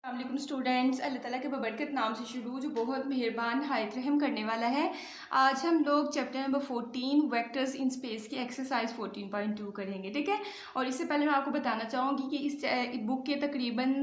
अस्सलाम स्टूडेंट्स, अल्लाह ताला के बबरकत नाम से शुरू जो बहुत मेहरबान हायत रहम करने वाला है। आज हम लोग chapter number 14 vectors in space की एक्सरसाइज 14.2 करेंगे, ठीक है। और इससे पहले मैं आपको बताना चाहूँगी कि इस बुक के तकरीबन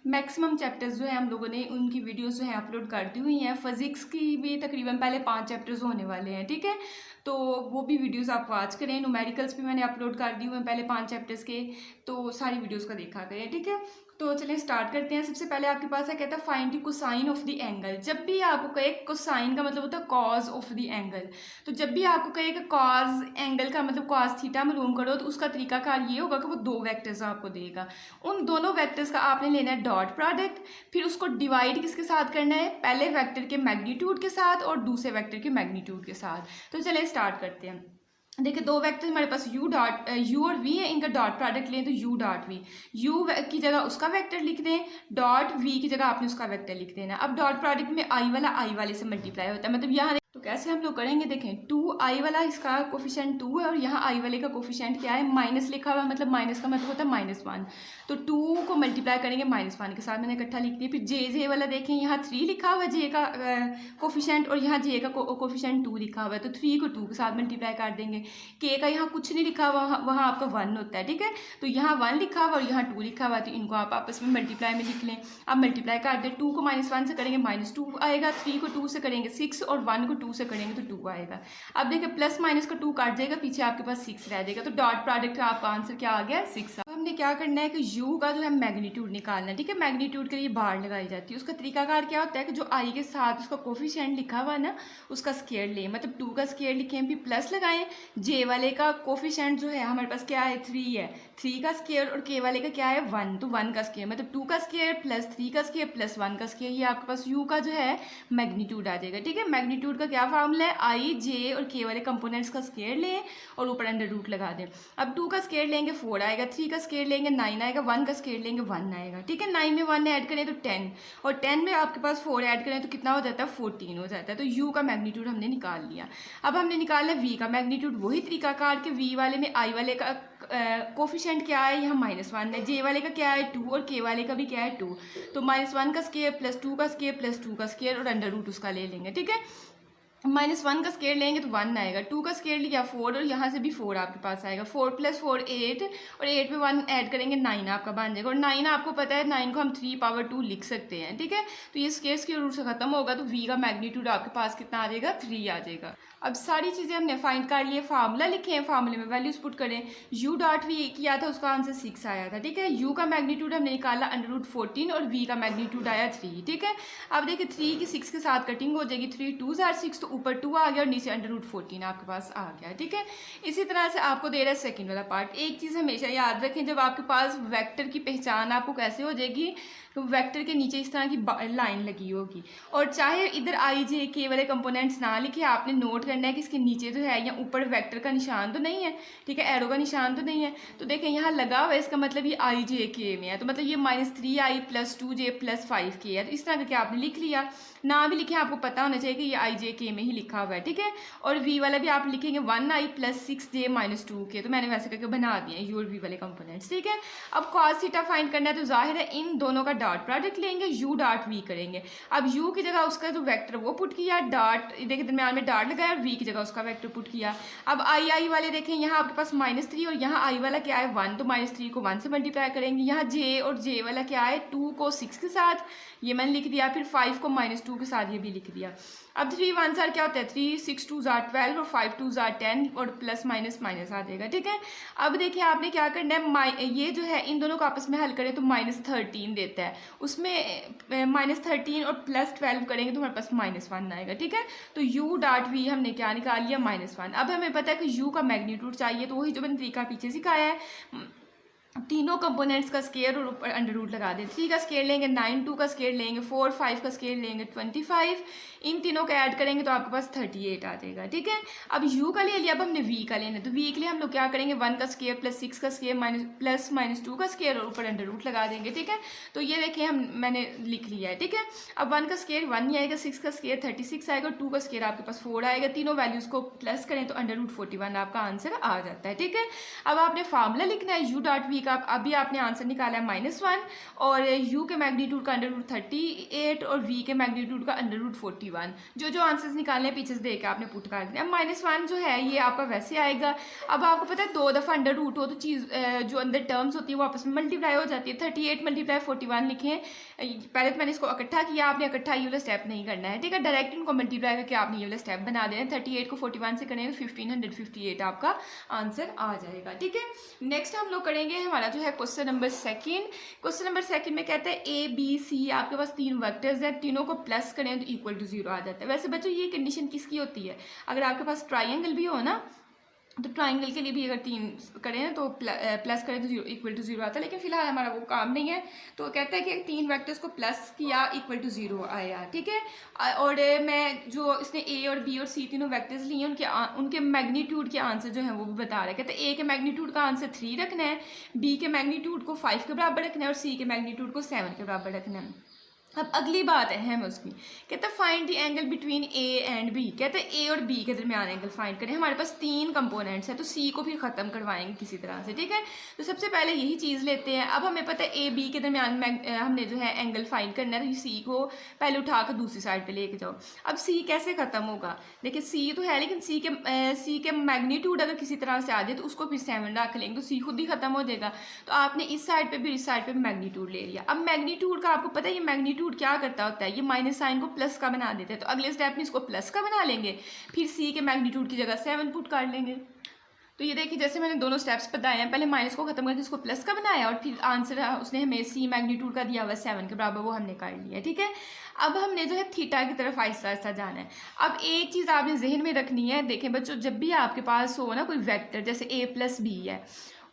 मैक्सिमम चैप्टर्स जो है हम लोगों ने उनकी वीडियोस जो है अपलोड कर दी हुई हैं। फिज़िक्स की भी तकरीबन पहले 5 चैप्टर्स होने वाले हैं, ठीक है। तो वो भी वीडियोस आप वॉच करें। न्यूमेरिकल्स भी मैंने अपलोड कर दी हुए हैं पहले 5 चैप्टर्स के, तो सारी वीडियोस का देखा करें, ठीक है। तो चलिए स्टार्ट करते हैं। सबसे पहले आपके पास है, कहता है find the cosine of the angle. जब भी आपको कहे, कोसाइन का मतलब होता है कॉज ऑफ द एंगल। तो जब भी आपको कहे कि कॉज एंगल का मतलब कॉज थीटा मालूम करो, तो उसका तरीकाकार ये होगा कि वो दो वेक्टर्स आपको देगा। उन दोनों वेक्टर्स का आपने लेना है डॉट प्रोडक्ट, फिर उसको डिवाइड किसके साथ करना है, पहले वेक्टर के मैग्नीट्यूड के साथ और दूसरे वेक्टर के मैग्नीट्यूड के साथ। तो चलिए स्टार्ट करते हैं। देखिए दो वेक्टर हमारे पास यू और वी है, इनका डॉट प्रोडक्ट लें तो यू डॉट वी। यू की जगह उसका वेक्टर लिख दें, डॉट वी की जगह आपने उसका वेक्टर लिख देना। अब डॉट प्रोडक्ट में आई वाला आई वाले से मल्टीप्लाई होता है, मतलब यहाँ तो कैसे हम लोग करेंगे, देखें 2 आई वाला इसका कोफिशिएंट 2 है और यहाँ आई वाले का कोफिशिएंट क्या है, माइनस लिखा हुआ है, मतलब माइनस का मतलब होता है -1। तो 2 को मल्टीप्लाई करेंगे -1 के साथ, मैंने इकट्ठा लिख दिया। फिर जे वाला देखें, यहाँ 3 लिखा हुआ है जे का कोफिशिएंट और यहाँ जे का कोफिशिएंट 2 लिखा हुआ है, तो 3 को 2 के साथ मल्टीप्लाई कर देंगे। के का यहाँ कुछ नहीं लिखा हुआ, वहाँ आपका 1 होता है, ठीक है। तो यहाँ 1 लिखा हुआ और यहाँ 2 लिखा हुआ है, तो इनको आप आपस में मल्टीप्लाई में लिख लें। अब मल्टीप्लाई कर दें, 2 को -1 से करेंगे -2 आएगा, 3 को 2 से करेंगे 6 और 1 को 2 से करेंगे तो 2 आएगा। अब देखिए प्लस माइनस का 2 काट जाएगा, पीछे आपके पास 6 रह जाएगा। तो डॉट प्रोडक्ट का आपका आंसर क्या आ गया, 6। अब हमने क्या करना है कि u का जो है मैग्नीट्यूड निकालना है, ठीक है। मैग्नीट्यूड के लिए बार लगाई जाती है। उसका तरीकाकार क्या होता है कि जो i के साथ उसका कोफिशिएंट लिखा हुआ है ना, उसका स्क्वायर लें, मतलब 2 का स्क्वायर लिखें, फिर प्लस लगाएं। j वाले का कोफिशिएंट जो है हमारे पास क्या है, 3 है, 3 का स्क्वायर और k वाले का क्या है 1, तो 1 का स्क्वायर मतलब 2 का स्क्वायर प्लस 3 का स्क्वायर प्लस 1 का स्क्वायर, ये आपके पास u का जो है मैग्नीट्यूड आ जाएगा, ठीक है। मैग्नीट्यूड का क्या फार्मूला है, i j और k वाले कंपोनेंट्स का स्क्वायर लें और ऊपर अंडर रूट लगा दें। अब 2 का स्क्वायर लेंगे 4 आएगा, 3 का स्क्वायर लेंगे 9 आएगा, 1 का स्क्वायर लेंगे 1 आएगा, ठीक है। 9 में 1 ऐड करें तो 10 और 10 में आपके पास 4 ऐड करें तो कितना हो जाता है, 14 हो जाता है। तो u का मैग्नीट्यूड हमने निकाल लिया। अब हमने निकाला v का मैग्नीट्यूड, वही तरीकाकार के v वाले में i वाले का कोफिशिएंट क्या है, यहाँ -1 है, j वाले का क्या है 2 और k वाले का भी क्या है 2, तो -1 का स्क्वायर प्लस 2 का स्क्वायर प्लस 2 का स्क्वायर और अंडर रूट उसका ले लेंगे, ठीक है। -1 का स्क्वायर लेंगे तो 1 आएगा, 2 का स्क्वायर लिया 4 और यहाँ से भी 4 आपके पास आएगा, 4 + 4 8 और 8 में 1 ऐड करेंगे 9 आपका बन जाएगा। और 9 आपको पता है 9 को हम 3/2 लिख सकते हैं, ठीक है। तो ये स्क्वायर रूट से खत्म होगा, तो v का मैग्नीट्यूड आपके पास कितना आ जाएगा, 3 आ जाएगा। अब सारी चीज़ें हमने फाइंड कर लिए, फार्मूला लिखे हैं, फार्मूले में वैल्यूज पुट करें। u डॉट वी किया था, उसका आंसर 6 आया था, ठीक है। u का मैग्नीट्यूड हमने निकाला √14 और v का मैग्नीट्यूड आया 3, ठीक है। अब देखिए 3 की 6 के साथ कटिंग हो जाएगी, 3 2s are 6, तो ऊपर 2 आ गया और नीचे √14 आपके पास आ गया, ठीक है। इसी तरह से आपको दे रहा है सेकंड वाला पार्ट। एक चीज़ हमेशा याद रखें, जब आपके पास वेक्टर की पहचान आपको कैसे हो जाएगी, तो वेक्टर के नीचे इस तरह की लाइन लगी होगी और चाहे इधर i j k वाले कंपोनेंट्स ना लिखे, आपने नोट करना है कि इसके नीचे जो है या ऊपर वेक्टर का निशान तो नहीं है, ठीक है, एरो का निशान तो नहीं है। तो देखें यहाँ लगा हुआ है, इसका मतलब ये i j k में है, तो मतलब ये -3i + 2j + 5k है। तो इस तरह करके आपने लिख लिया, ना भी लिखे आपको पता होना चाहिए कि ये i j k में ही लिखा हुआ है, ठीक है। और v वाला भी आप लिखेंगे 1i + 6j - 2k, तो मैंने वैसे करके बना दिया u और v वाले कंपोनेंट्स, ठीक है। अब cos थीटा फाइंड करना है, तो जाहिर है इन दोनों का डॉट प्रोडक्ट लेंगे, u डॉट v करेंगे। अब u की जगह उसका जो वेक्टर वो पुट किया, डॉट देखिए दरम्यान में डॉट लगाया और v की जगह उसका वेक्टर पुट किया। अब i वाले देखें, यहाँ आपके पास -3 और यहाँ i वाला क्या है 1, तो -3 को 1 से मल्टीप्लाई करेंगे। यहाँ j और j वाला क्या है 2 को 6 के साथ, ये मैंने लिख दिया, फिर 5 को -2 के साथ ये भी लिख दिया। अब 3 1s are क्या होता है, 3 6 2s are 12 और 5 2s are 10 और प्लस माइनस माइनस आ जाएगा, ठीक है। अब देखिए आपने क्या करना है, ये जो है इन दोनों को आपस में हल करें तो -13 देता है, उसमें -13 और +12 करेंगे तो हमारे पास -1 आएगा, ठीक है। तो u डॉट v हमने क्या निकाल लिया, -1। अब हमें पता है कि u का मैग्नीट्यूड चाहिए, तो वही जो मैंने तरीका पीछे सिखाया है, तीनों कंपोनेंट्स का स्क्वायर और ऊपर अंडर रूट लगा दें। 3 का स्क्वायर लेंगे 9, 2 का स्क्वायर लेंगे 4, 5 का स्क्वायर लेंगे 25, इन तीनों का ऐड करेंगे तो आपके पास 38 आ जाएगा, ठीक है। अब u का ले लिया, अब हमने v का लेना है, तो v के लिए हम लोग क्या करेंगे 1 का स्क्वायर + 6 का स्क्वायर प्लस -2 का स्क्वायर और ऊपर अंडर रूट लगा देंगे, ठीक है। तो ये देखिए मैंने लिख लिया है, ठीक है। अब 1 का स्क्वायर 1 ही आएगा, 6 का स्क्वायर 36 आएगा, 2 का स्क्वायर आपके पास 4 आएगा, तीनों वैल्यूज को प्लस करें तो अंडर रूट 41 आपका आंसर आ जाता है, ठीक है। अब आपने फार्मूला लिखना है u डॉट v वी का अभी आपने आंसर निकाला है -1 और यू के मैग्नीट्यूड का √38 और वी के मैग्नीट्यूड का √41। जो आंसर्स निकालने हैं पीछे से देख के आपने पुट कर दिया। अब -1 जो है ये आपका वैसे आएगा। अब आपको पता है 2 दफ़ा अंडर रूट हो तो चीज़ जो अंदर टर्म्स होती है वो आपस में मल्टीप्लाई हो जाती है। 38 × 41 लिखें। पहले तो मैंने इसको इकट्ठा किया, आपने इकट्ठा ये वाला स्टेप नहीं करना है, ठीक है। डायरेक्ट इनको मल्टीप्लाई करके आपने ये वाला स्टेप बना देना है। 38 को 41 से करेंगे तो 1558 आपका आंसर आ जाएगा, ठीक है। नेक्स्ट हम लोग करेंगे हमारा जो है question number second. Question number second में कहते हैं ए बी सी आपके पास 3 वेक्टर्स हैं, तीनों को प्लस करें तो =0 आ जाता है। वैसे बच्चों ये कंडीशन किसकी होती है? अगर आपके पास ट्राइंगल भी हो ना तो ट्राइंगल के लिए भी अगर 3 करें ना तो प्लस करें तो =0 आता है, लेकिन फिलहाल हमारा वो काम नहीं है। तो कहता है कि 3 वेक्टर्स को प्लस किया =0 आया, ठीक है। और मैं जो इसने ए और बी और सी तीनों वेक्टर्स लिए उनके मैग्नीट्यूड के आंसर जो है वो भी बता रहा है। कहते हैं ए के मैग्नीट्यूड का आंसर 3 रखना है, बी के मैग्नीट्यूड को 5 के बराबर रखना है और सी के मैग्नीट्यूड को 7 के बराबर रखना है। अब अगली बात है उसकी, कहते हैं find the angle between A and B. कहते हैं ए और बी के दरमियान एंगल फाइंड करें। हमारे पास 3 कंपोनेंट्स हैं तो सी को फिर ख़त्म करवाएंगे किसी तरह से, ठीक है। तो सबसे पहले यही चीज़ लेते हैं। अब हमें पता है ए बी के दरमियान हमने जो है एंगल फाइंड करना है, तो सी को पहले उठा कर दूसरी साइड पर लेके जाओ। अब सी कैसे ख़त्म होगा? देखिए सी तो है, लेकिन सी के मैग्नीट्यूड अगर किसी तरह से आ जाए तो उसको फिर 7 रख लेंगे तो सी खुद ही ख़त्म हो जाएगा। तो आपने इस साइड पर भी इस साइड पर मैग्नीट्यूड ले लिया। अब मैग्नीट्यूड का आपको पता है ये मैग्नीट्यूड क्या करता होता है, ये माइनस साइन को प्लस का बना देते हैं। तो अगले स्टेप में इसको प्लस का बना लेंगे, फिर सी के मैग्नीट्यूड की जगह 7 पुट कर लेंगे। तो ये देखिए जैसे मैंने दोनों स्टेप्स बताए हैं, पहले माइनस को खत्म करके इसको प्लस का बनाया और फिर आंसर उसने हमें सी मैग्नीट्यूड का दिया हुआ 7 के बराबर, वो हमने कर लिया, ठीक है। अब हमने जो है थीटा की तरफ आहिस्ता आहिस्ता जाना है। अब एक चीज़ आपने जहन में रखनी है, देखें बच्चों, जब भी आपके पास हो ना कोई वेक्टर जैसे a+b है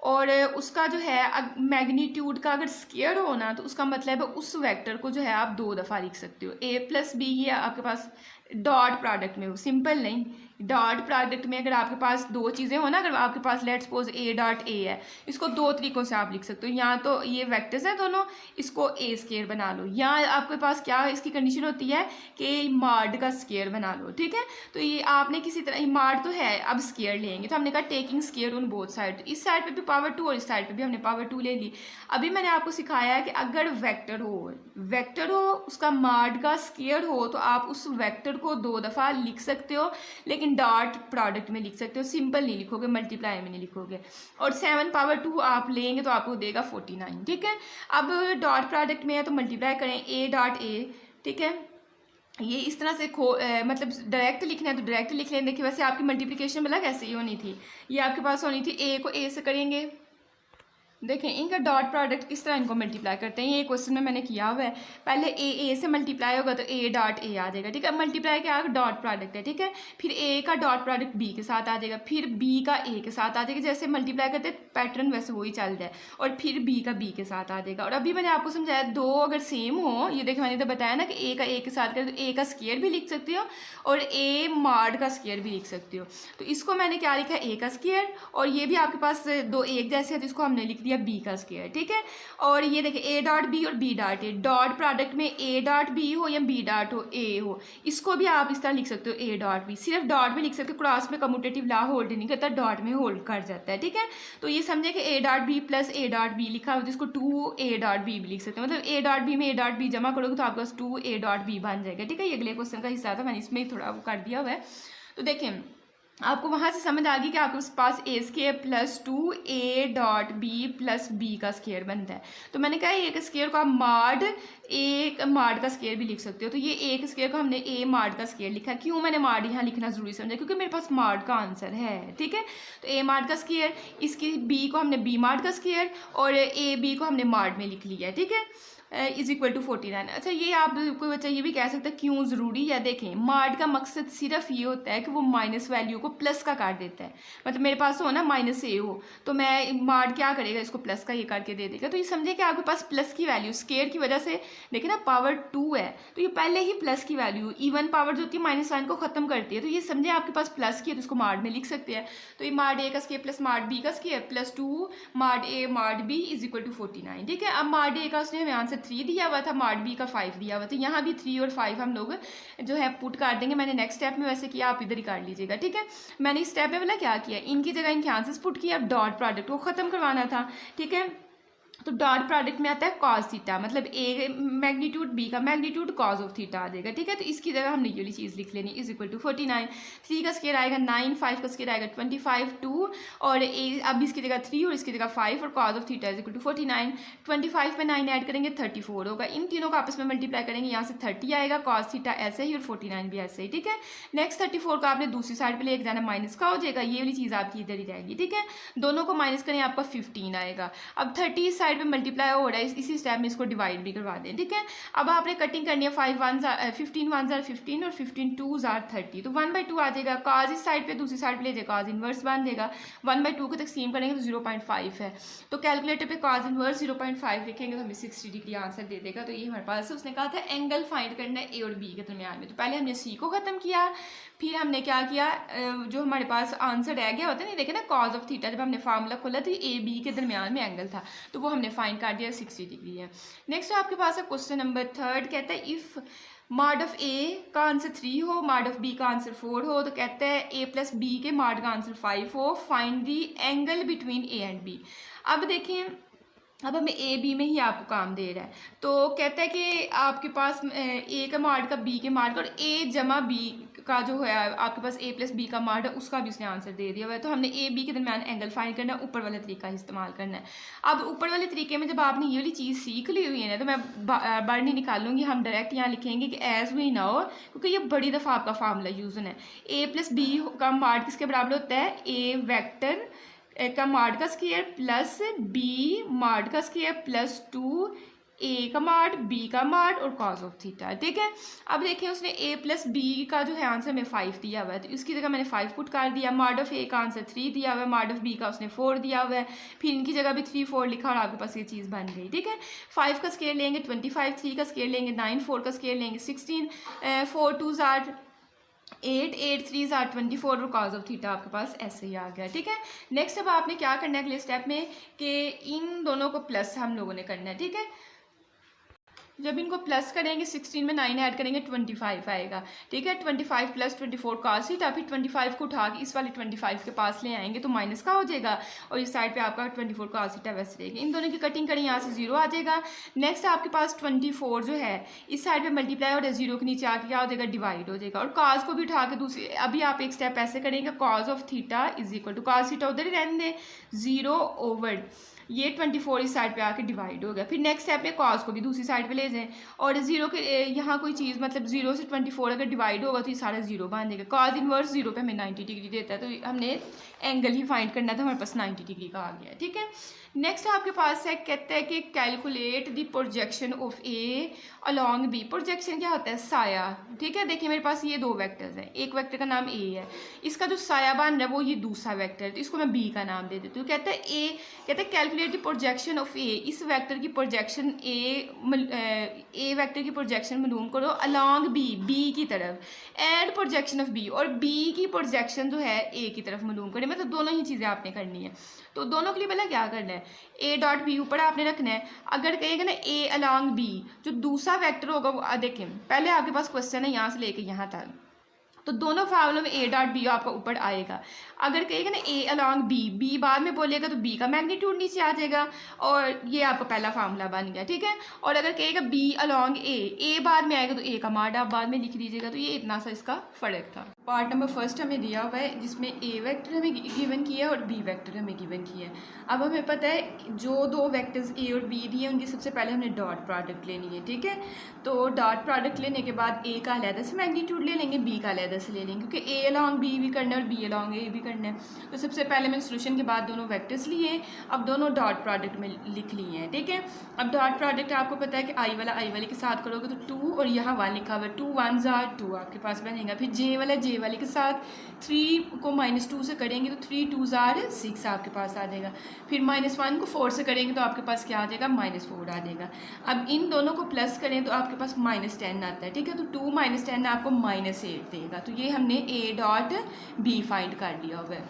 और उसका जो है मैग्नीट्यूड का अगर स्केयर हो ना तो उसका मतलब है उस वेक्टर को जो है आप 2 दफ़ा लिख सकते हो। a+b ये आपके पास डॉट प्रोडक्ट में हो, सिंपल नहीं, डॉट प्रोडक्ट में अगर आपके पास 2 चीज़ें हो ना, अगर आपके पास लेट्स सपोज a.a है, इसको 2 तरीक़ों से आप लिख सकते हो। या तो ये वेक्टर्स हैं दोनों, इसको a स्केयर बना लो, या आपके पास क्या इसकी कंडीशन होती है कि माड का स्केयर बना लो, ठीक है। तो ये आपने किसी तरह माड तो है, अब स्केयर लेंगे तो हमने कहा taking square on both side. इस साइड पे भी पावर 2 और इस साइड पे भी हमने पावर 2 ले ली। अभी मैंने आपको सिखाया है कि अगर वेक्टर हो उसका माड का स्केयर हो तो आप उस वेक्टर को 2 दफ़ा लिख सकते हो, लेकिन डॉट प्रोडक्ट में लिख सकते हो, सिंपल नहीं लिखोगे, मल्टीप्लाई में नहीं लिखोगे। और 7 पावर 2 आप लेंगे तो आपको देगा 49, ठीक है। अब डॉट प्रोडक्ट में है तो मल्टीप्लाई करें a.a, ठीक है। ये इस तरह से मतलब डायरेक्ट लिखना है तो डायरेक्ट लिख लें। देखिए वैसे आपकी मल्टीप्लिकेशन मतलब कैसे ही होनी थी, ये आपके पास होनी थी a को a से करेंगे। देखें इनका डॉट प्रोडक्ट किस तरह इनको मल्टीप्लाई करते हैं, ये क्वेश्चन में मैंने किया हुआ है। पहले ए से मल्टीप्लाई होगा तो a.a आ जाएगा, ठीक है। मल्टीप्लाई क्या डॉट प्रोडक्ट है, ठीक है। फिर a का डॉट प्रोडक्ट b के साथ आ जाएगा, फिर b का a के साथ आ जाएगा, जैसे मल्टीप्लाई करते पैटर्न वैसे वही चल जाए, और फिर b का b के साथ आ जाएगा। और अभी मैंने आपको समझाया 2 अगर सेम हो, ये देखिए मैंने तो बताया ना कि a का a के साथ करें तो a का स्केयर भी लिख सकते हो और a माड का स्केयर भी लिख सकते हो। तो इसको मैंने क्या लिखा है, a का स्केयर, और ये भी आपके पास 2 एक जैसे है तो इसको हमने लिख दिया b का स्केयर, ठीक है। और ये देखिए a.b और b.a, डॉट प्रोडक्ट में a.b हो या b.a हो, इसको भी आप इस तरह लिख सकते हो a.b। सिर्फ डॉट में लिख सकते हो, क्रॉस में कम्यूटेटिव लॉ होल्ड नहीं करता, डॉट में होल्ड कर जाता है, ठीक है। तो ये समझे कि a.b प्लस a.b लिखा हो जिसको 2a.b भी लिख सकते हो, मतलब a.b में a.b जमा करोगे तो आपके पास 2a.b बन जाएगा, ठीक है। ये अगले क्वेश्चन का हिस्सा था, मैंने इसमें थोड़ा वो कर दिया हुआ है। तो देखें आपको वहाँ से समझ आ गई कि आपके पास a square plus 2a.b plus b का स्केयर बनता है। तो मैंने कहा एक स्केयर को आप माड का स्केयर भी लिख सकते हो। तो ये एक स्केयर को हमने a माड का स्केयर लिखा। क्यों मैंने माड यहाँ लिखना ज़रूरी समझा, क्योंकि मेरे पास माड का आंसर है, ठीक है। तो a माड का स्केयर, इसकी b को हमने b माड का स्केयर और a b को हमने माड में लिख लिया है, ठीक है। =49। अच्छा ये आप कोई बच्चा ये भी कह सकता है क्यों ज़रूरी है, देखें माड का मकसद सिर्फ ये होता है कि वो माइनस वैल्यू को प्लस का कर देता है। मतलब मेरे पास हो ना -a हो तो मैं माड क्या करेगा, इसको प्लस का ये करके दे देगा। तो ये समझे कि आपके पास प्लस की वैल्यू स्केयर की वजह से देखें ना पावर 2 है तो ये पहले ही प्लस की वैल्यू, इवन पावर जो होती है माइनस साइन को ख़त्म करती है। तो ये समझे आपके पास प्लस की है तो इसको माड में लिख सकते हैं। तो ये माड a का स्केयर प्लस माड b का स्केयर प्लस 2 माड a माड b =49, ठीक है। अब माड a का उसने हमें आंसर आंसर 3 दिया हुआ था, मॉड बी का 5 दिया हुआ था। यहाँ भी 3 और 5 हम लोग जो है पुट कर देंगे। मैंने नेक्स्ट स्टेप में वैसे किया, आप इधर ही कर लीजिएगा, ठीक है। मैंने इस स्टेप में बोला क्या किया, इनकी जगह इनके आंसर्स पुट किया। अब डॉट प्रोडक्ट को ख़त्म करवाना था, ठीक है। तो डॉट प्रोडक्ट में आता है कॉज थीटा, मतलब ए मैग्नीट्यूड बी का मैग्नीट्यूड कॉज ऑफ थीटा आ जाएगा, ठीक है। तो इसकी जगह हमने ये वाली चीज़ लिख लेनी, इज इक्वल टू 49। 3 का स्केयर आएगा 9, 5 का स्केयर आएगा 25, 2 और अब इसकी जगह 3 और इसकी जगह 5 और cos of theta is equal to 49। 25 में 9 ऐड करेंगे 34 होगा। इन तीनों को आपस में मल्टीप्लाई करेंगे, यहाँ से 30 आएगा, कॉज थीटा ऐसे ही और 49 भी ऐसे ही, ठीक है। नेक्स्ट 34 का आपने दूसरी साइड पर ले जाना, माइनस का हो जाएगा, ये वाली चीज़ आपकी इधर ही रहेगी, ठीक है। दोनों को माइनस करें, आपका 15 आएगा। अब 30 इस साइड पर मल्टीप्लाई हो रहा है, इसी स्टेप में इसको डिवाइड भी करवा दें, ठीक है। अब आपने कटिंग करनी है, 5 1 15 1 15 और 15 2 30, तो 1/2 आ जाएगा। काज इस साइड पे दूसरी साइड पे ले जाएगा, काज इनवर्स बन जाएगा। 1/2 को तकसीम करेंगे तो 0.5 है, तो कैलकुलेटर पे काज इनवर्स 0.5 लिखेंगे तो हमें 60 डिग्री आंसर दे देगा। तो ये हमारे पास उसने कहा था एंगल फाइंड करना है ए और बी के दरमियान में। तो पहले हमने सी को ख़त्म किया, फिर हमने क्या किया, जो हमारे पास आंसर रह गया होता है नहीं, देखे ना, कॉज ऑफ थीटा जब हमने फार्मूला खोला तो ए बी के दरमियान में एंगल था, तो वो हमने फाइंड कर दिया, 60 डिग्री है। नेक्स्ट आपके पास है क्वेश्चन नंबर 3, कहता है इफ़ मॉड ऑफ ए का आंसर 3 हो, मॉड ऑफ बी का आंसर 4 हो, तो कहता है ए प्लस बी के मॉड का आंसर 5 हो, find the angle between A and B. अब देखें, अब हमें ए बी में ही आपको काम दे रहा है, तो कहता है कि आपके पास ए का मॉड का बी के मॉड का और ए जमा बी का जो है आपके पास ए प्लस बी का मॉड है, उसका भी उसने आंसर दे दिया हुआ है। तो हमने ए बी के दरमियान एंगल फाइंड करना है, ऊपर वाला तरीका इस्तेमाल करना है। अब ऊपर वाले तरीके में जब आपने ये वाली चीज़ सीख ली हुई है ना, तो मैं बार नहीं निकालूंगी, हम डायरेक्ट यहाँ लिखेंगे कि एज वी नो, क्योंकि ये बड़ी दफ़ा आपका फार्मूला यूज़ है। ए प्लस बी का मॉड किसके बराबर होता है, ए वेक्टर का मॉड का स्क्वायर प्लस बी मॉड का स्क्वायर प्लस 2 ए का मॉड बी का मॉड और कॉस ऑफ थीटा, ठीक है। अब देखिए उसने ए प्लस बी का जो है आंसर में 5 दिया हुआ है, तो इसकी जगह मैंने 5 पुट कर दिया। मॉड ऑफ ए का आंसर 3 दिया हुआ है, मॉड ऑफ बी का उसने 4 दिया हुआ है, फिर इनकी जगह भी 3 4 लिखा और आपके पास ये चीज़ बन गई, ठीक है। 5 का स्केयर लेंगे 25, 3 का स्केयर लेंगे 9, 4 का स्केयर लेंगे 16, 4 2 8 8 3 24 और कॉज ऑफ थीटा आपके पास ऐसे ही आ गया, ठीक है। नेक्स्ट अब आपने क्या करना है अगले स्टेप में कि इन दोनों को प्लस हम लोगों ने करना है, ठीक है। जब इनको प्लस करेंगे 16 में 9 ऐड करेंगे 25 आएगा, ठीक है। 25 प्लस 24 कॉस थीटा, फिर 25 को उठा के इस वाले 25 के पास ले आएंगे तो माइनस का हो जाएगा और इस साइड पे आपका 24 कॉस थीटा वैसे रहेगी। इन दोनों की कटिंग करें, यहाँ से 0 आ जाएगा। नेक्स्ट आपके पास 24 जो है इस साइड पे मल्टीप्लाई और 0 के नीचे आके क्या हो जाएगा, डिवाइड हो जाएगा। और कॉस को भी उठा के दूसरी, अभी आप एक स्टेप ऐसे करेंगे, cos of theta is equal to cos theta उधर ही रहने दें, 0 ओवर ये 24 इस साइड पे आके डिवाइड हो गया। फिर नेक्स्ट स्टेप में कॉस को भी दूसरी साइड पे ले जाएं और 0 के यहाँ कोई चीज़ मतलब 0 से 24 अगर डिवाइड होगा तो ये सारा 0 बन जाएगा। कॉस इनवर्स 0 पे हमें 90 डिग्री देता है, तो हमने एंगल ही फाइंड करना था, हमारे पास 90 डिग्री का आ गया, ठीक है। नेक्स्ट आपके पास है, कहता है कि calculate the projection of A along B. Projection क्या होता है, साया, ठीक है। देखिए मेरे पास ये 2 वेक्टर्स हैं, एक वेक्टर का नाम ए है, इसका जो साया बन रहा है वो ये दूसरा वेक्टर है, तो इसको मैं बी का नाम दे देती हूँ। कहता है कैलकुलेट द प्रोजेक्शन ऑफ ए, इस वेक्टर की प्रोजेक्शन ए वेक्टर की प्रोजेक्शन मालूम करो अलॉन्ग बी, बी की तरफ, एंड प्रोजेक्शन ऑफ बी, और बी की प्रोजेक्शन जो है ए की तरफ मालूम करें। मतलब दोनों ही चीज़ें आपने करनी है। तो दोनों के लिए पहले क्या करना है, ए डॉट बी ऊपर आपने रखना है। अगर कहेगा ना ए अलॉन्ग बी, जो दूसरा वेक्टर होगा वो देखें, पहले आपके पास क्वेश्चन है यहाँ से लेके यहाँ तक, तो दोनों फार्मूलों में ए डॉट बी आपका ऊपर आएगा। अगर कहेगा ना ए अलॉन्ग बी, बी बाद में बोलेगा तो बी का मैग्नीट्यूड नीचे आ जाएगा और ये आपका पहला फार्मूला बन गया, ठीक है। और अगर कहेगा बी अलॉन्ग ए बाद में आएगा तो ए का मॉड आप बाद में लिख दीजिएगा। तो ये इतना सा इसका फ़र्क था। पार्ट नंबर 1 हमें दिया हुआ है जिसमें ए वेक्टर हमें गिवन किया है और बी वेक्टर हमें गिवन किया है। अब हमें पता है जो 2 वेक्टर्स ए और बी दिए उनकी सबसे पहले हमने डॉट प्रोडक्ट लेनी है, ठीक है। तो डॉट प्रोडक्ट लेने के बाद ए का अलहदा से मैग्नीट्यूड ले लेंगे, बी का अलहदा से ले लेंगे, क्योंकि ए अलॉन्ग बी भी करना है और बी अलॉन्ग ए भी करना है। तो सबसे पहले मैंने सोल्यूशन के बाद दोनों वेक्टर्स लिए, अब दोनों डॉट प्रोडक्ट में लिख लिए हैं, ठीक है। अब डॉट प्रोडक्ट आपको पता है कि आई वाले के साथ करोगे तो 2 और यहाँ 1 लिखा हुआ है, 2 1s are 2 आपके पास बनेगा। फिर जे वाले के साथ 3 को -2 से करेंगे तो 3 2s are 6 आपके पास आ जाएगा। फिर -1 को 4 से करेंगे तो आपके पास क्या आ जाएगा, -4 आ जाएगा। अब इन दोनों को प्लस करें तो आपके पास -10 आता है, ठीक है। तो 2 - 10 आपको -8 देगा। तो ये हमने ए डॉट बी फाइंड कर लिया हुआ है।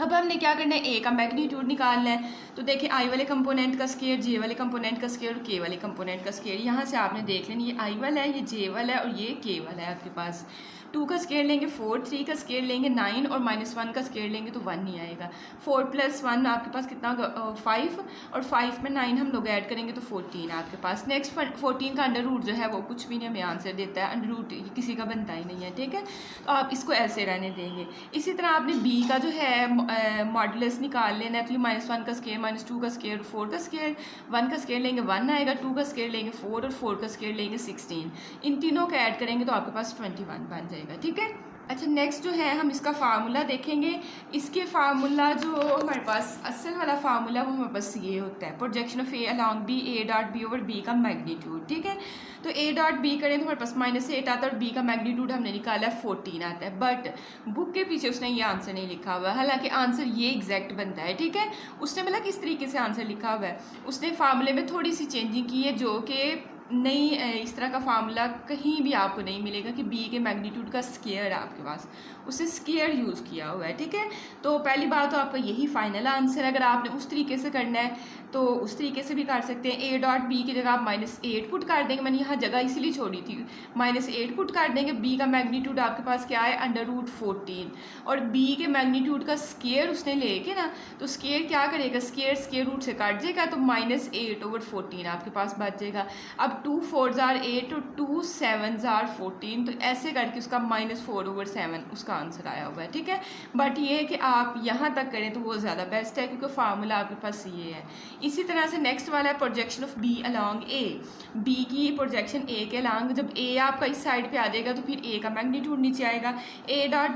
अब हमने क्या करना है, ए का मैग्नीट्यूड निकालना है। तो देखिए आई वाले कंपोनेंट का स्केयर, जे वाले कंपोनेंट का स्केयर और के वाले कंपोनेंट का स्केयर। यहाँ से आपने देख लेना ये आई वाला है, ये जे वाला है और ये के वाला है आपके पास। 2 का स्केयर लेंगे 4, 3 का स्केयर लेंगे 9 और -1 का स्केयर लेंगे तो 1 नहीं आएगा। 4 + 1 आपके पास कितना 5 और 5 में 9 हम लोग ऐड करेंगे तो 14 आपके पास। नेक्स्ट 14 का अंडर रूट जो है वो कुछ भी नहीं हमें आंसर देता है, अंडर रूट किसी का बनता ही नहीं है, ठीक है। तो आप इसको ऐसे रहने देंगे। इसी तरह आपने बी का जो है मॉडुलस निकाल लेना है। तो ये -1 का स्केयर, -2 का स्केयर, 4 का स्केयर। 1 का स्केयर लेंगे 1 आएगा, 2 का स्केयर लेंगे 4 और 4 का स्केयर लेंगे 16। इन तीनों का ऐड करेंगे तो आपके पास 21 बन जाएगा, ठीक है। अच्छा नेक्स्ट जो है हम इसका फार्मूला देखेंगे। इसके फार्मूला जो हमारे पास असल वाला फार्मूला वो हमारे पास ये होता है, projection of A along B, A dot B over B का मैग्नीट्यूड, ठीक है। तो ए डॉट बी करें तो हमारे पास -8 आता है और बी का मैग्नीट्यूड हमने निकाला है 14 आता है। बट बुक के पीछे उसने ये आंसर नहीं लिखा हुआ है, हालांकि आंसर ये एग्जैक्ट बनता है, ठीक है। उसने मतलब किस तरीके से आंसर लिखा हुआ है, उसने फार्मूले में थोड़ी सी चेंजिंग की है जो कि नहीं, इस तरह का फार्मूला कहीं भी आपको नहीं मिलेगा कि बी के मैग्नीट्यूड का स्केयर आपके पास, उससे स्केयर यूज़ किया हुआ है, ठीक है। तो पहली बात तो आपका यही फाइनल आंसर है। अगर आपने उस तरीके से करना है तो उस तरीके से भी कर सकते हैं। ए डॉट बी की जगह आप -8 पुट कर देंगे, मैंने यहाँ जगह इसलिए छोड़ी थी, -8 पुट कर देंगे। बी का मैग्नीट्यूड आपके पास क्या है, √14 और बी के मैग्नीट्यूड का स्केयर उसने लेके ना, तो स्केयर क्या करेगा, स्केयर रूट से काट जाएगा तो -8/14 आपके पास बच जाएगा। अब 2 4s are 8 और 2 7s are 14, तो ऐसे करके उसका -4/7 उसका आंसर आया हुआ है, ठीक है। बट ये है कि आप यहाँ तक करें तो वो ज़्यादा बेस्ट है क्योंकि फार्मूला आपके पास ये है। इसी तरह से नेक्स्ट वाला है projection of B along A. B की प्रोजेक्शन ए के अलॉन्ग, जब ए आपका इस साइड पे आ जाएगा तो फिर ए का मैग्नीट्यूड नीचे आएगा। ए डॉट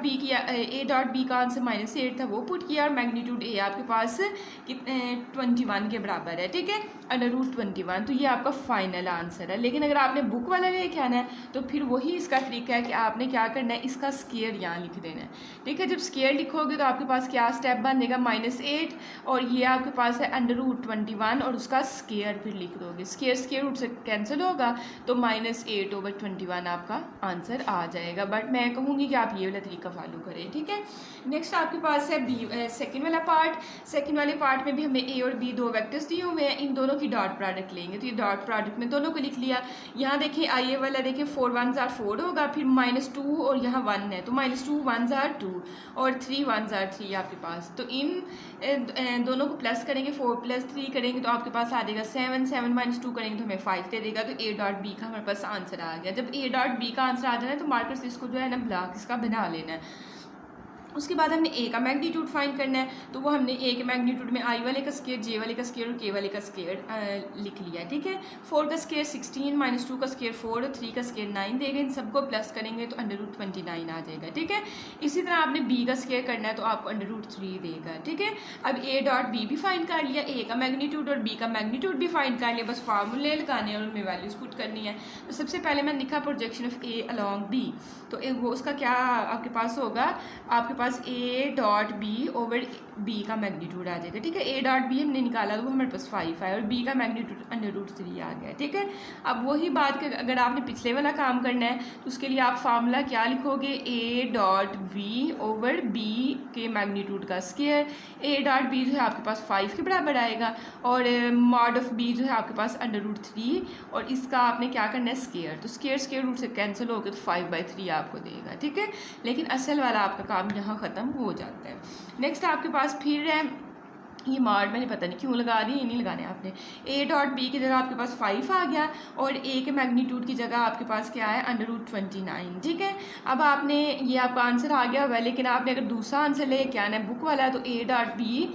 बी का आंसर -8 था, वो पुट किया और मैग्नीट्यूड ए आपके पास 21 के बराबर है, ठीक है, √21। तो ये आपका फाइनल आंसर है। लेकिन अगर आपने बुक वाला लेके आना है तो फिर वही इसका तरीका है कि आपने क्या करना है, इसका स्केयर यहाँ लिख देना है, ठीक है। जब स्केयर लिखोगे तो आपके पास क्या स्टेप बनेगा, -8 और ये आपके पास है √21 और उसका स्केयर फिर लिख दोगे। स्केयर रूट से कैंसिल होगा तो -8/21 आपका आंसर आ जाएगा। बट मैं कहूँगी कि आप ये वाला तरीका फॉलो करें, ठीक है। नेक्स्ट आपके पास है बी सेकेंड वाला पार्ट। सेकेंड वाले पार्ट में भी हमें ए और बी 2 वेक्टर्स दिए हुए हैं, इन दोनों की डॉट प्रोडक्ट लेंगे। तो ये डॉट प्रोडक्ट में दोनों को लिख लिया। यहाँ देखिए आई ए वाला देखिए 4 1s are 4 होगा, फिर -2 और यहाँ 1 है तो -2 1s are 2 और 3 1s are 3 आपके पास। तो इन दोनों को प्लस करेंगे, 4 + 3 करेंगे तो आपके पास आ जाएगा 7, 7 - 2 करेंगे तो हमें 5 दे देगा। तो ए डॉट बी का हमारे पास आंसर आ गया। जब ए डॉट बी का आंसर आ जाना है तो मार्कर से इसको जो है ना ब्लॉक इसका बना लेना है। उसके बाद हमने ए का मैग्नीट्यूड फाइंड करना है, तो वो हमने ए के मैग्नीट्यूड में आई वाले का स्केयर, जे वाले का स्केयर और के वाले का स्केयर लिख लिया, ठीक है। 4 का स्केयर 16, -2 का स्केयर 4 और 3 का स्केयर 9 देगा। इन सबको प्लस करेंगे तो √29 आ जाएगा, ठीक है। इसी तरह आपने बी का स्केयर करना है तो आपको √3 देगा, ठीक है। अब ए डॉट बी भी फाइंड कर लिया, ए का मैग्नीट्यूड और बी का मैग्नीट्यूड भी फाइंड कर लिया, बस फार्मूले लगाने और उनमें वैल्यूज पुट करनी है। तो सबसे पहले मैंने लिखा projection of A along B, तो वो उसका क्या आपके पास होगा, आपके पास A dot B over B का मैग्नीट्यूड आ जाएगा, ठीक है। ए डॉट बी हमने निकाला तो वो हमारे पास 5 है और बी का मैग्नीट्यूड √3 आ गया, ठीक है। अब वही बात कि अगर आपने पिछले वाला काम करना है तो उसके लिए आप फार्मूला क्या लिखोगे, A dot B over B के मैग्नीट्यूड का स्केयर। ए डॉट बी जो है आपके पास 5 के बराबर आएगा और मॉड ऑफ बी जो है आपके पास √3 और इसका आपने क्या करना है स्केयर। तो स्केयर रूट से कैंसिल हो गया तो 5/3 आपको देगा, ठीक है। लेकिन असल वाला आपका काम यहाँ ख़त्म हो जाता है। नेक्स्ट आपके पास फिर है ये मॉड, मैंने पता नहीं क्यों लगा दी, ये नहीं लगाने आपने। ए डॉट बी की जगह आपके पास 5 आ गया और ए के मैग्नीट्यूड की जगह आपके पास क्या है √29, ठीक है। अब आपने ये आपका आंसर आ गया हुआ है, लेकिन आपने अगर दूसरा आंसर ले क्या है बुक वाला है तो ए डॉट बी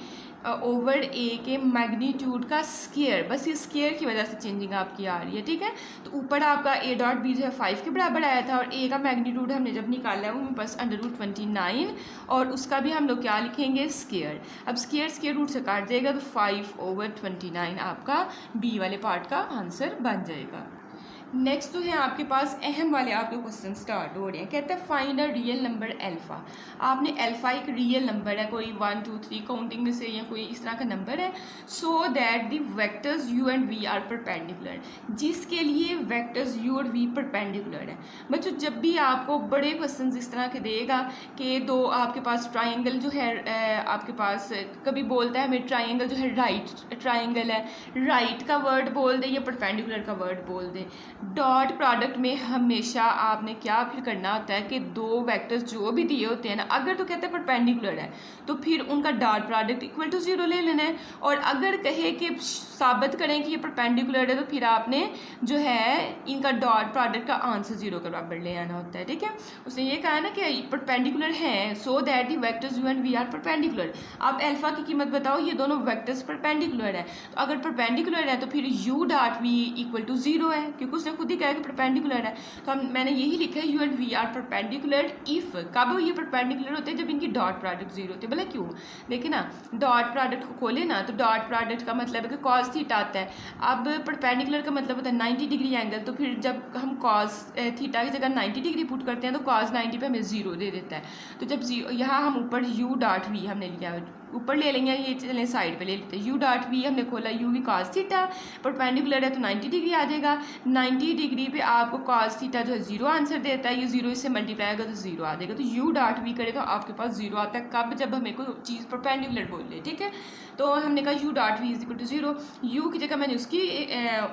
ओवर ए के मैग्नीट्यूड का स्केयर, बस ये स्केयर की वजह से चेंजिंग आपकी आ रही है, ठीक है। तो ऊपर आपका ए डॉट बी जो है 5 के बराबर आया था और ए का मैग्नीट्यूड हमने जब निकाला है वो बस √29 और उसका भी हम लोग क्या लिखेंगे स्केयर। अब स्केयर रूट से काट जाएगा तो 5/29 आपका बी वाले पार्ट का आंसर बन जाएगा। नेक्स्ट जो है आपके पास अहम वाले आपके क्वेश्चन स्टार्ट हो रहे हैं। कहता है find a real number alpha. आपने अल्फ़ा एक रियल नंबर है, कोई 1 2 3 काउंटिंग में से या कोई इस तरह का नंबर है, so that the vectors u and v are perpendicular, जिसके लिए वेक्टर्स u और v परपेंडिकुलर है। बच्चों जब भी आपको बड़े क्वेश्चन इस तरह के देगा कि दो आपके पास ट्राइंगल जो है आपके पास कभी बोलता है हमें ट्राइंगल जो है राइट ट्राइंगल है, राइट का वर्ड बोल दे या परपेंडिकुलर का वर्ड बोल दे। डॉट प्रोडक्ट में हमेशा आपने क्या फिर करना होता है कि दो वेक्टर्स जो भी दिए होते हैं ना, अगर तो कहते हैं परपेंडिकुलर है तो फिर उनका डॉट प्रोडक्ट इक्वल टू 0 ले लेना है, और अगर कहे कि साबित करें कि ये परपेंडिकुलर है तो फिर आपने जो है इनका डॉट प्रोडक्ट का आंसर 0 के बराबर ले आना होता है। ठीक है, उसने ये कहा ना कि परपेंडिकुलर हैं so that the vectors u and v are perpendicular. अब अल्फा की कीमत बताओ, ये दोनों वेक्टर्स परपेंडिकुलर है, तो अगर परपेंडिकुलर है तो फिर u dot v equal to 0 है, क्योंकि उसने खुद ही कहा कि परपेंडिकुलर है। तो मैंने यही लिखा है u and v are perpendicular if, कब ये परपेंडिकुलर होते हैं, जब इनकी डॉट प्रोडक्ट 0 होती है। बोला क्यों, देखिए ना डॉट प्रोडक्ट को खोले ना तो डॉट प्रोडक्ट का मतलब है कि कॉस थीटा आता है। अब परपेंडिकुलर का मतलब होता है 90 डिग्री एंगल, तो फिर जब हम कॉस थीटा की जगह 90 डिग्री पुट करते हैं तो कॉस 90 पे हमें 0 दे देता है। तो जब यहाँ हम ऊपर u डॉट v हमने लिया, ऊपर ले लेंगे, ये चलें साइड पे ले लेते हैं, u डॉट v हमने खोला, u v cos theta perpendicular है तो 90 डिग्री आ जाएगा। 90 डिग्री पे आपको cos थीटा जो है 0 आंसर देता है, ये 0 इससे मल्टीप्लाई होगा तो 0 आ जाएगा। तो u डॉट v करे तो आपके पास 0 आता है, कब, जब हमें कोई चीज़ परपेंडिकुलर बोल ले। ठीक है, तो हमने कहा u dot v is equal to 0, u की जगह मैंने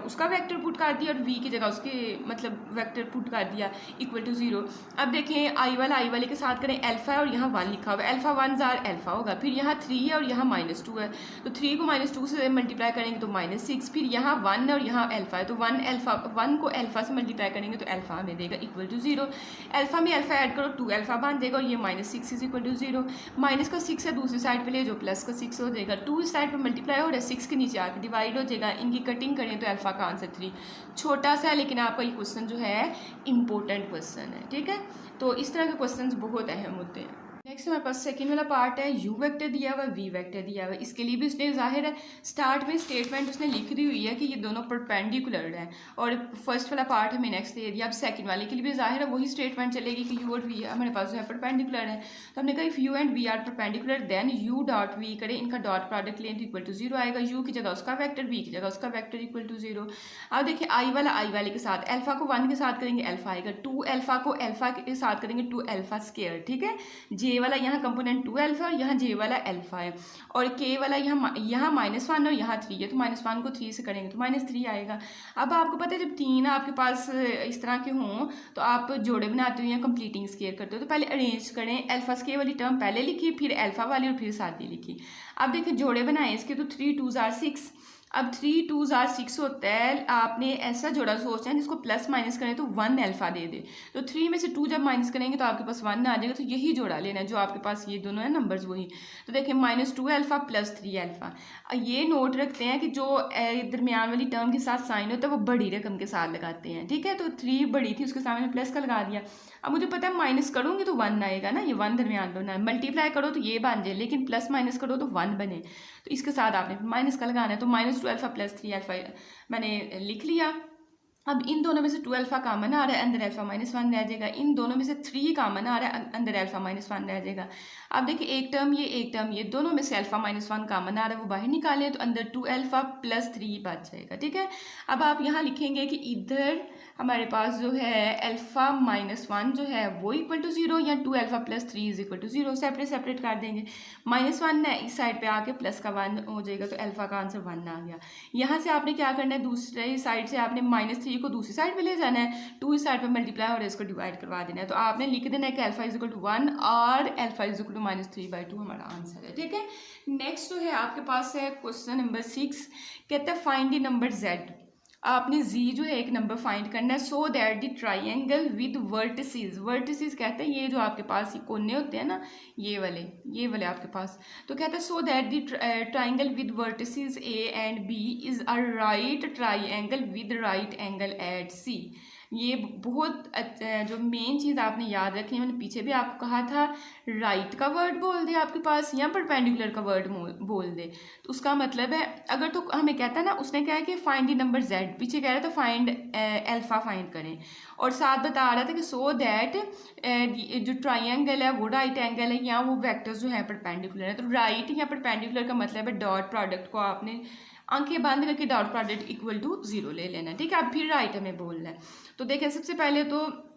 उसका वेक्टर पुट कर दिया और v की जगह उसके मतलब वेक्टर पुट कर दिया इक्वल टू 0। अब देखें आई वाले के साथ करें अल्फा है और यहाँ 1 लिखा हुआ है, अल्फा 1 जार अल्फा होगा, फिर यहाँ 3 है और यहाँ -2 है, तो 3 को -2 से मल्टीप्लाई करेंगे तो -6, फिर यहाँ 1 है और यहाँ अल्फा है, तो 1 को अल्फा से मल्टीप्लाई करेंगे तो अल्फा हमें देगा इक्वल टू 0। अल्फा में अल्फा ऐड करो 2 अल्फा बन देगा और ये -6 इज इक्वल टू 0। माइनस का 6 है दूसरी साइड पे ले जो प्लस का 6 हो जाएगा, 2 इस साइड पे मल्टीप्लाई हो रहा है, 6 के नीचे आकर डिवाइड हो जाएगा, इनकी कटिंग करें तो अल्फा का आंसर 3। छोटा सा है लेकिन आपका ये क्वेश्चन जो है इंपॉर्टेंट क्वेश्चन है। ठीक है, तो इस तरह के क्वेश्चन बहुत अहम होते हैं। नेक्स्ट हमारे पास सेकंड वाला पार्ट है, u वेक्टर दिया हुआ v वेक्टर दिया हुआ है। इसके लिए भी उसने जाहिर है स्टार्ट में स्टेटमेंट उसने लिख दी हुई है कि ये दोनों परपेंडिकुलर है, और फर्स्ट वाला पार्ट हमें नेक्स्ट दे दिया। अब सेकंड वाले के लिए भी जाहिर है वही स्टेटमेंट चलेगी कि u और v हमारे पास जो है परपेंडिकुलर है। तो हमने कहा if u and v are perpendicular then u dot v करें, इनका डॉट प्रोडक्ट लें तो इक्वल टू 0 आएगा, u की जगह उसका वेक्टर, v की जगह उसका वेक्टर इक्वल टू 0। अब देखिए आई वाले के साथ अल्फा को 1 के साथ करेंगे अल्फा आएगा, 2 अल्फा को अल्फा के साथ करेंगे 2 अल्फा स्क्वायर। ठीक है, जे वाला यहाँ कंपोनेंट 2 अल्फा और यहाँ जे वाला अल्फा है, और के वाला यहाँ -1 और यहाँ 3 है, तो -1 को 3 से करेंगे तो -3 आएगा। अब आपको पता है जब 3 आपके पास इस तरह के हों तो आप जोड़े बनाते हो या कंप्लीटिंग स्क्वायर करते हो, तो पहले अरेंज करें, अल्फा स्क्वायर वाली टर्म पहले लिखी, फिर अल्फा वाली और फिर साथ ही लिखी। अब देखिए जोड़े बनाए इसके, तो 3 2 जार 6, अब 3 2 जार 6 होता है, आपने ऐसा जोड़ा सोचना है जिसको प्लस माइनस करें तो 1 अल्फा दे दे, तो 3 में से 2 जब माइनस करेंगे तो आपके पास 1 आ जाएगा, तो यही जोड़ा लेना है जो आपके पास ये दोनों है नंबर्स वही। तो देखिए -2 अल्फा प्लस 3 अल्फा। ये नोट रखते हैं कि जो दरमियान वाली टर्म के साथ साइन होता है वो बड़ी रकम के साथ लगाते हैं। ठीक है, तो 3 बड़ी थी उसके सामने प्लस का लगा दिया। अब मुझे पता है माइनस करूँगी तो 1 आएगा ना, ये 1 दरमियान बना है, मल्टीप्लाई करो तो ये बन जाए, लेकिन प्लस माइनस करो तो 1 बने, तो इसके साथ आपने माइनस का लगाना है। तो -2 अल्फा प्लस 3 अल्फा मैंने लिख लिया। अब इन दोनों में से 2 अल्फा कामन आ रहा है, अंदर अल्फा -1 रह जाएगा, इन दोनों में से 3 कामन आ रहा है, अंदर अल्फा -1 रह जाएगा। अब देखिए एक टर्म ये दोनों में से अल्फा -1 कामन आ रहा है, वो बाहर निकालें तो अंदर 2 अल्फा प्लस 3 बच जाएगा। ठीक है, अब आप यहाँ लिखेंगे कि इधर हमारे पास जो है अल्फा -1 जो है वो इक्वल टू 0 या 2 alpha plus 3 is equal to 0, separate कर देंगे। -1 है इस साइड पे आके प्लस का 1 हो जाएगा, तो अल्फा का आंसर 1 आ गया। यहाँ से आपने क्या करना है, दूसरी साइड से आपने -3 को दूसरी साइड पे ले जाना है, 2 इस साइड पे मल्टीप्लाई और इसको डिवाइड करवा देना है, तो आपने लिख देना है कि अल्फा इज इक्वल टू 1 और अल्फा इज इक्वल टू -3/2 हमारा आंसर है। ठीक है, नेक्स्ट जो है आपके पास है क्वेश्चन नंबर 6, कहता है फाइंड द नंबर z। आपने z जो है एक नंबर फाइंड करना है, so that the triangle with vertices कहते हैं ये जो आपके पास ये कोने होते हैं ना, ये वाले आपके पास, तो कहता है so that the triangle with vertices a and b is a right triangle with right angle at c। ये बहुत जो मेन चीज़ आपने याद रखनी है, मैंने पीछे भी आपको कहा था, राइट का वर्ड बोल दे आपके पास या परपेंडिकुलर का वर्ड बोल दे तो उसका मतलब है, अगर तो हमें कहता है ना, उसने क्या है कि फाइंड द नंबर जेड, पीछे कह रहा था फाइंड अल्फा फाइंड करें, और साथ बता रहा था कि सो दैट जो ट्राइंगल है वो राइट एंगल है या वो वेक्टर्स जो है परपेंडिकुलर है। तो राइट या परपेंडिकुलर का मतलब है डॉट प्रोडक्ट को आपने आंखें बंद करके डॉट प्रोडक्ट इक्वल टू 0 ले लेना है, ठीक है। अब फिर राइट हमें बोलना है। तो देखें सबसे पहले तो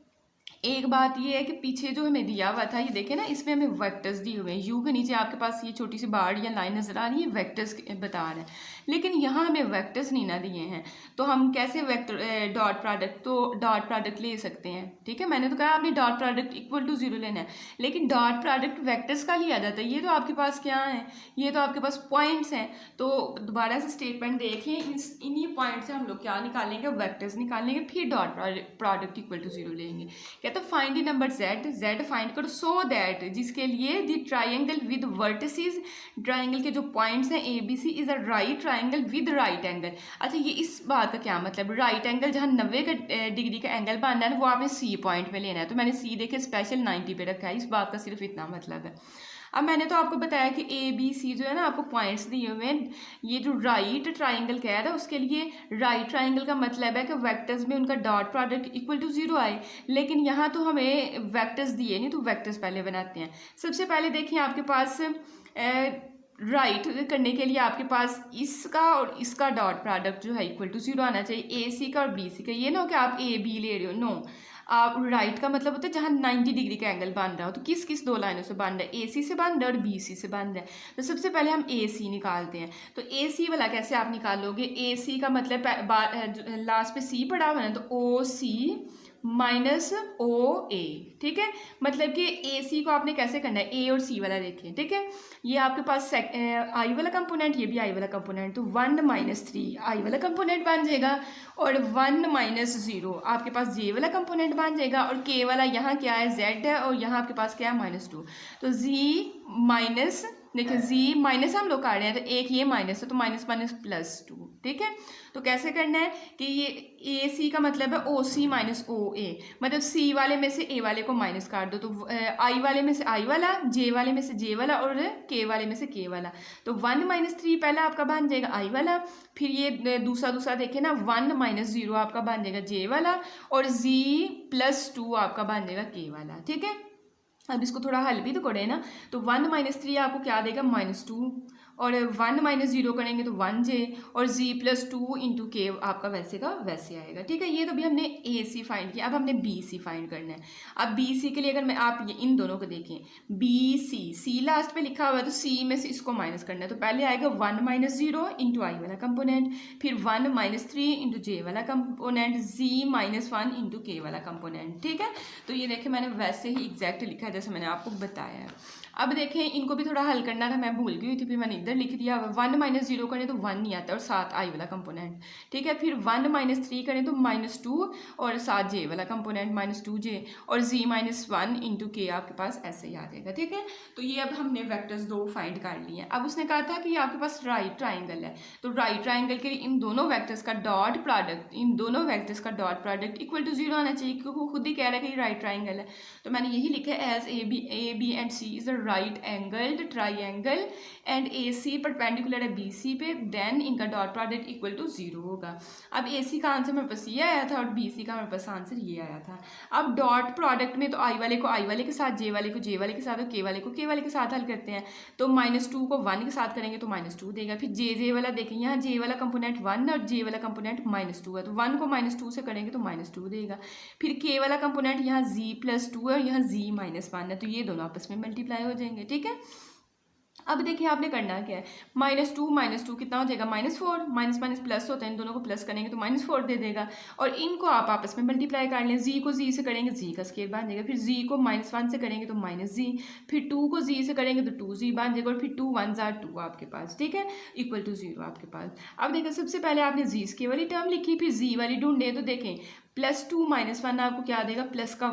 एक बात ये है कि पीछे जो हमें दिया हुआ था, ये देखें ना, इसमें हमें वेक्टर्स दिए हुए हैं, यू के नीचे आपके पास ये छोटी सी बार या लाइन नजर आ रही है, वेक्टर्स बता रहे हैं, लेकिन यहाँ हमें वेक्टर्स नहीं ना दिए हैं, तो हम कैसे वेक्टर डॉट प्रोडक्ट, तो डॉट प्रोडक्ट ले सकते हैं, ठीक है। मैंने तो कहा आपने डॉट प्रोडक्ट इक्वल टू 0 लेना है, लेकिन डॉट प्रोडक्ट वेक्टर्स का लिया जाता है। ये तो आपके पास क्या है, ये तो आपके पास पॉइंट्स हैं। तो दोबारा से स्टेटमेंट देखिए, इन्हीं पॉइंट से हम लोग क्या निकालेंगे, वेक्टर्स निकालेंगे, फिर डॉट प्रोडक्ट इक्वल टू 0 लेंगे। तो find the number Z find करो सो दैट, जिसके लिए the triangle with vertices, triangle के जो पॉइंट्स हैं A B C is a right triangle with right angle. अच्छा, ये इस बात का क्या मतलब, राइट एंगल जहाँ 90 डिग्री का एंगल बनना है वो आपने सी पॉइंट में लेना है, तो मैंने सी देखे स्पेशल 90 पे रखा है, इस बात का सिर्फ इतना मतलब है। अब मैंने तो आपको बताया कि ए बी सी जो है ना, आपको पॉइंट्स दिए हुए हैं। ये जो राइट ट्राइंगल कह रहा है उसके लिए राइट ट्राइंगल का मतलब है कि वेक्टर्स में उनका डॉट प्रोडक्ट इक्वल टू 0 आए, लेकिन यहाँ तो हमें वेक्टर्स दिए नहीं, तो वेक्टर्स पहले बनाते हैं। सबसे पहले देखिए आपके पास राइट करने के लिए आपके पास इसका और इसका डॉट प्रोडक्ट जो है इक्वल टू 0 आना चाहिए, ए सी का और बी सी का। ये ना हो कि आप ए बी ले रहे हो, नो, आप राइट का मतलब होता है जहाँ 90 डिग्री का एंगल बन रहा हो, तो किस किस दो लाइनों से बन रहा है, ए सी से बन रहा है और बी सी से बन रहा है। तो सबसे पहले हम ए सी निकालते हैं। तो ए सी वाला कैसे आप निकालोगे, ए सी का मतलब लास्ट पे सी पड़ा हुआ है, तो ओ सी माइनस ओ ए, ठीक है। मतलब कि ए सी को आपने कैसे करना है, ए और सी वाला देखें, ठीक है। ये आपके पास आई वाला कंपोनेंट, ये भी आई वाला कंपोनेंट, तो 1 माइनस 3 आई वाला कंपोनेंट बन जाएगा, और 1 माइनस 0 आपके पास जे वाला कंपोनेंट बन जाएगा, और के वाला यहाँ क्या है, जेड है, और यहाँ आपके पास क्या है, -2। तो जी माइनस, देखिए जी माइनस हम लोग कर रहे हैं, तो एक ये माइनस है, तो माइनस माइनस +2, ठीक है। तो कैसे करना है कि ये ए सी का मतलब है ओ सी माइनस ओ ए, मतलब सी वाले में से ए वाले को माइनस काट दो, तो आई वाले में से आई वाला, जे वाले में से जे वाला, और के वाले में से के वाला। तो 1 माइनस 3 पहला आपका बन जाएगा आई वाला, फिर ये दूसरा देखें ना, 1 माइनस 0 आपका बन जाएगा जे वाला, और जी +2 आपका बन जाएगा के वाला, ठीक है। अब इसको थोड़ा हल भी तो करें ना, तो 1 माइनस 3 आपको क्या देगा, -2, और 1 माइनस 0 करेंगे तो 1 जे, और जी +2 इंटू के आपका वैसे का वैसे आएगा, ठीक है। ये तो भी हमने ए सी फाइंड किया, अब हमने बी सी फाइंड करना है। अब बी सी के लिए अगर मैं आप ये इन दोनों को देखें, बी सी लास्ट पे लिखा हुआ है, तो सी में से इसको माइनस करना है, तो पहले आएगा 1 माइनस 0 इंटू आई वाला कंपोनेंट, फिर 1 माइनस 3 इंटू जे वाला कंपोनेंट, जी -1 इंटू के वाला कंपोनेंट, ठीक है। तो ये देखें मैंने वैसे ही एग्जैक्ट लिखा है जैसे मैंने आपको बताया है। अब देखें इनको भी थोड़ा हल करना था, मैं भूल गई हुई थी, फिर मैंने इधर लिख दिया। 1 माइनस 0 करें तो 1 नहीं आता, और 7 आई वाला कंपोनेंट, ठीक है। फिर 1 माइनस 3 करें तो -2, और 7 जे वाला कंपोनेंट -2 जे, और जी -1 इंटू के आपके पास ऐसे ही आ जाएगा, ठीक है। तो ये अब हमने वेक्टर्स 2 फाइंड कर लिए हैं। अब उसने कहा था कि आपके पास राइट ट्राइंगल है, तो राइट ट्राइंगल के लिए इन दोनों वेक्टर्स का डॉट प्रोडक्ट इक्वल टू 0 आना चाहिए, क्योंकि वो खुद ही कह रहा है कि राइट ट्राइंगल है। तो मैंने यही लिखा है, as A B and C is a right angled triangle and A C perpendicular है बी सी पे, देन इनका डॉट प्रोडक्ट इक्वल टू 0 होगा। अब ए सी का आंसर मेरे पास ये आया था, और बी सी का मेरे पास आंसर ये आया था। अब डॉट प्रोडक्ट में तो आई वाले को आई वाले के साथ, जे वाले को जे वाले के साथ, और के वाले को के वाले के साथ हल करते हैं। तो -2 को 1 के साथ करेंगे तो -2 देगा। फिर जे वाला देखें, यहाँ जे वाला कंपोनेंट 1 और जे वाला कंपोनेंट -2 है, तो 1 को -2 से करेंगे तो -2 देगा। फिर के वाला कंपोनेंट यहाँ जी +2 है, और यहाँ जी -1 है, तो ये दोनों आपस में मल्टीप्लाई हो जाएंगे, ठीक है। अब देखिए आपने करना क्या है, -2 कितना हो जाएगा, -4, माइनस माइनस प्लस होता है, इन दोनों को प्लस करेंगे तो -4 दे देगा, और इनको आप आपस में मल्टीप्लाई कर लें। जी को जी से करेंगे, जी का स्केयर बन जाएगा, फिर जी को -1 से करेंगे तो -जी, फिर 2 को जी से करेंगे तो 2जी बन जाएगा, और फिर 2 1 जार 2 आपके पास, ठीक है, इक्वल टू 0 आपके पास। अब देखो सबसे पहले आपने जी स्केयर वाली टर्म लिखी, फिर जी वाली ढूंढे, तो देखें +2 -1 आपको क्या देगा, प्लस का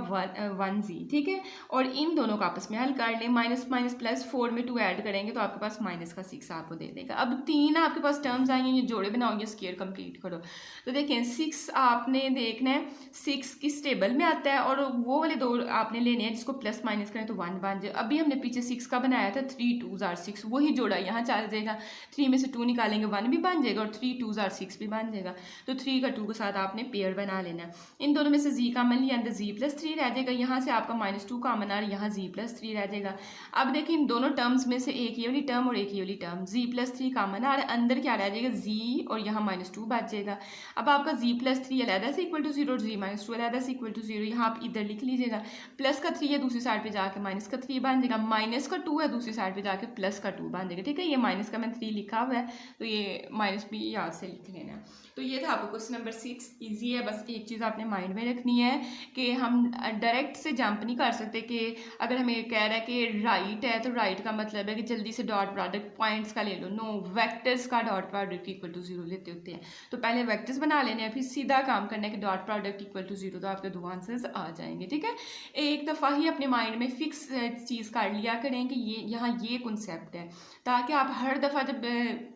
1z, ठीक है। और इन दोनों का आपस में हल कर लें, माइनस माइनस प्लस, 4 में 2 ऐड करेंगे तो आपके पास -6 आपको दे देगा। अब 3 आपके पास टर्म्स आई हैं, ये जोड़े बनाओगे, स्क्वायर कंप्लीट करो। तो देखें 6 आपने देखना है 6 किस टेबल में आता है, और वो वाले दो आपने लेने हैं जिसको प्लस माइनस करें तो 1 बन जाए। अभी हमने पीछे 6 का बनाया था, 3 2s are 6, वही जोड़ा यहाँ चल जाएगा। 3 में से 2 निकालेंगे 1 भी बन जाएगा, और 3 2s are 6 भी बन जाएगा। तो 3 का 2 के साथ आपने पेयर बना लेना है। इन दोनों में से z कॉमन लिया, अंदर z+3 रह जाएगा, यहाँ से आपका -2 कॉमन आ रहा है, यहाँ z+3 रह जाएगा। अब देखिए इन दोनों टर्म्स में से एक ये वाली टर्म और एक ये वाली टर्म, z+3 कॉमन आ रहा है, अंदर क्या रह जाएगा, z और यहाँ -2 बच जाएगा। अब आपका z+3 अलहदा से इक्वल टू 0 और z-2 अलहदा से इक्वल टू 0, यहाँ आप इधर लिख लीजिएगा। प्लस का 3 है दूसरी साइड पे जाके माइनस का 3 बन जाएगा, माइनस का 2 है दूसरी साइड पे जाके प्लस का 2 बन जाएगा, ठीक है। ये माइनस का मैंने 3 लिखा हुआ है, तो ये माइनस भी याद से लिख लेना है। तो ये था आपको क्वेश्चन नंबर 6, ईजी है। बस एक चीज़ आपने माइंड में रखनी है कि हम डायरेक्ट से जंप नहीं कर सकते, कि अगर हमें कह रहा है कि राइट है तो राइट का मतलब है कि जल्दी से डॉट प्रोडक्ट पॉइंट्स का ले लो। नो, वेक्टर्स का डॉट प्रोडक्ट इक्वल टू 0 लेते होते हैं। तो पहले वेक्टर्स बना लेने हैं, फिर सीधा काम करना है कि डॉट प्रोडक्ट इक्वल टू 0, तो आपके 2 आंसर्स आ जाएंगे, ठीक है। एक दफ़ा ही अपने माइंड में फिक्स चीज़ कर लिया करें कि ये यहाँ ये कॉन्सेप्ट है, ताकि आप हर दफ़ा जब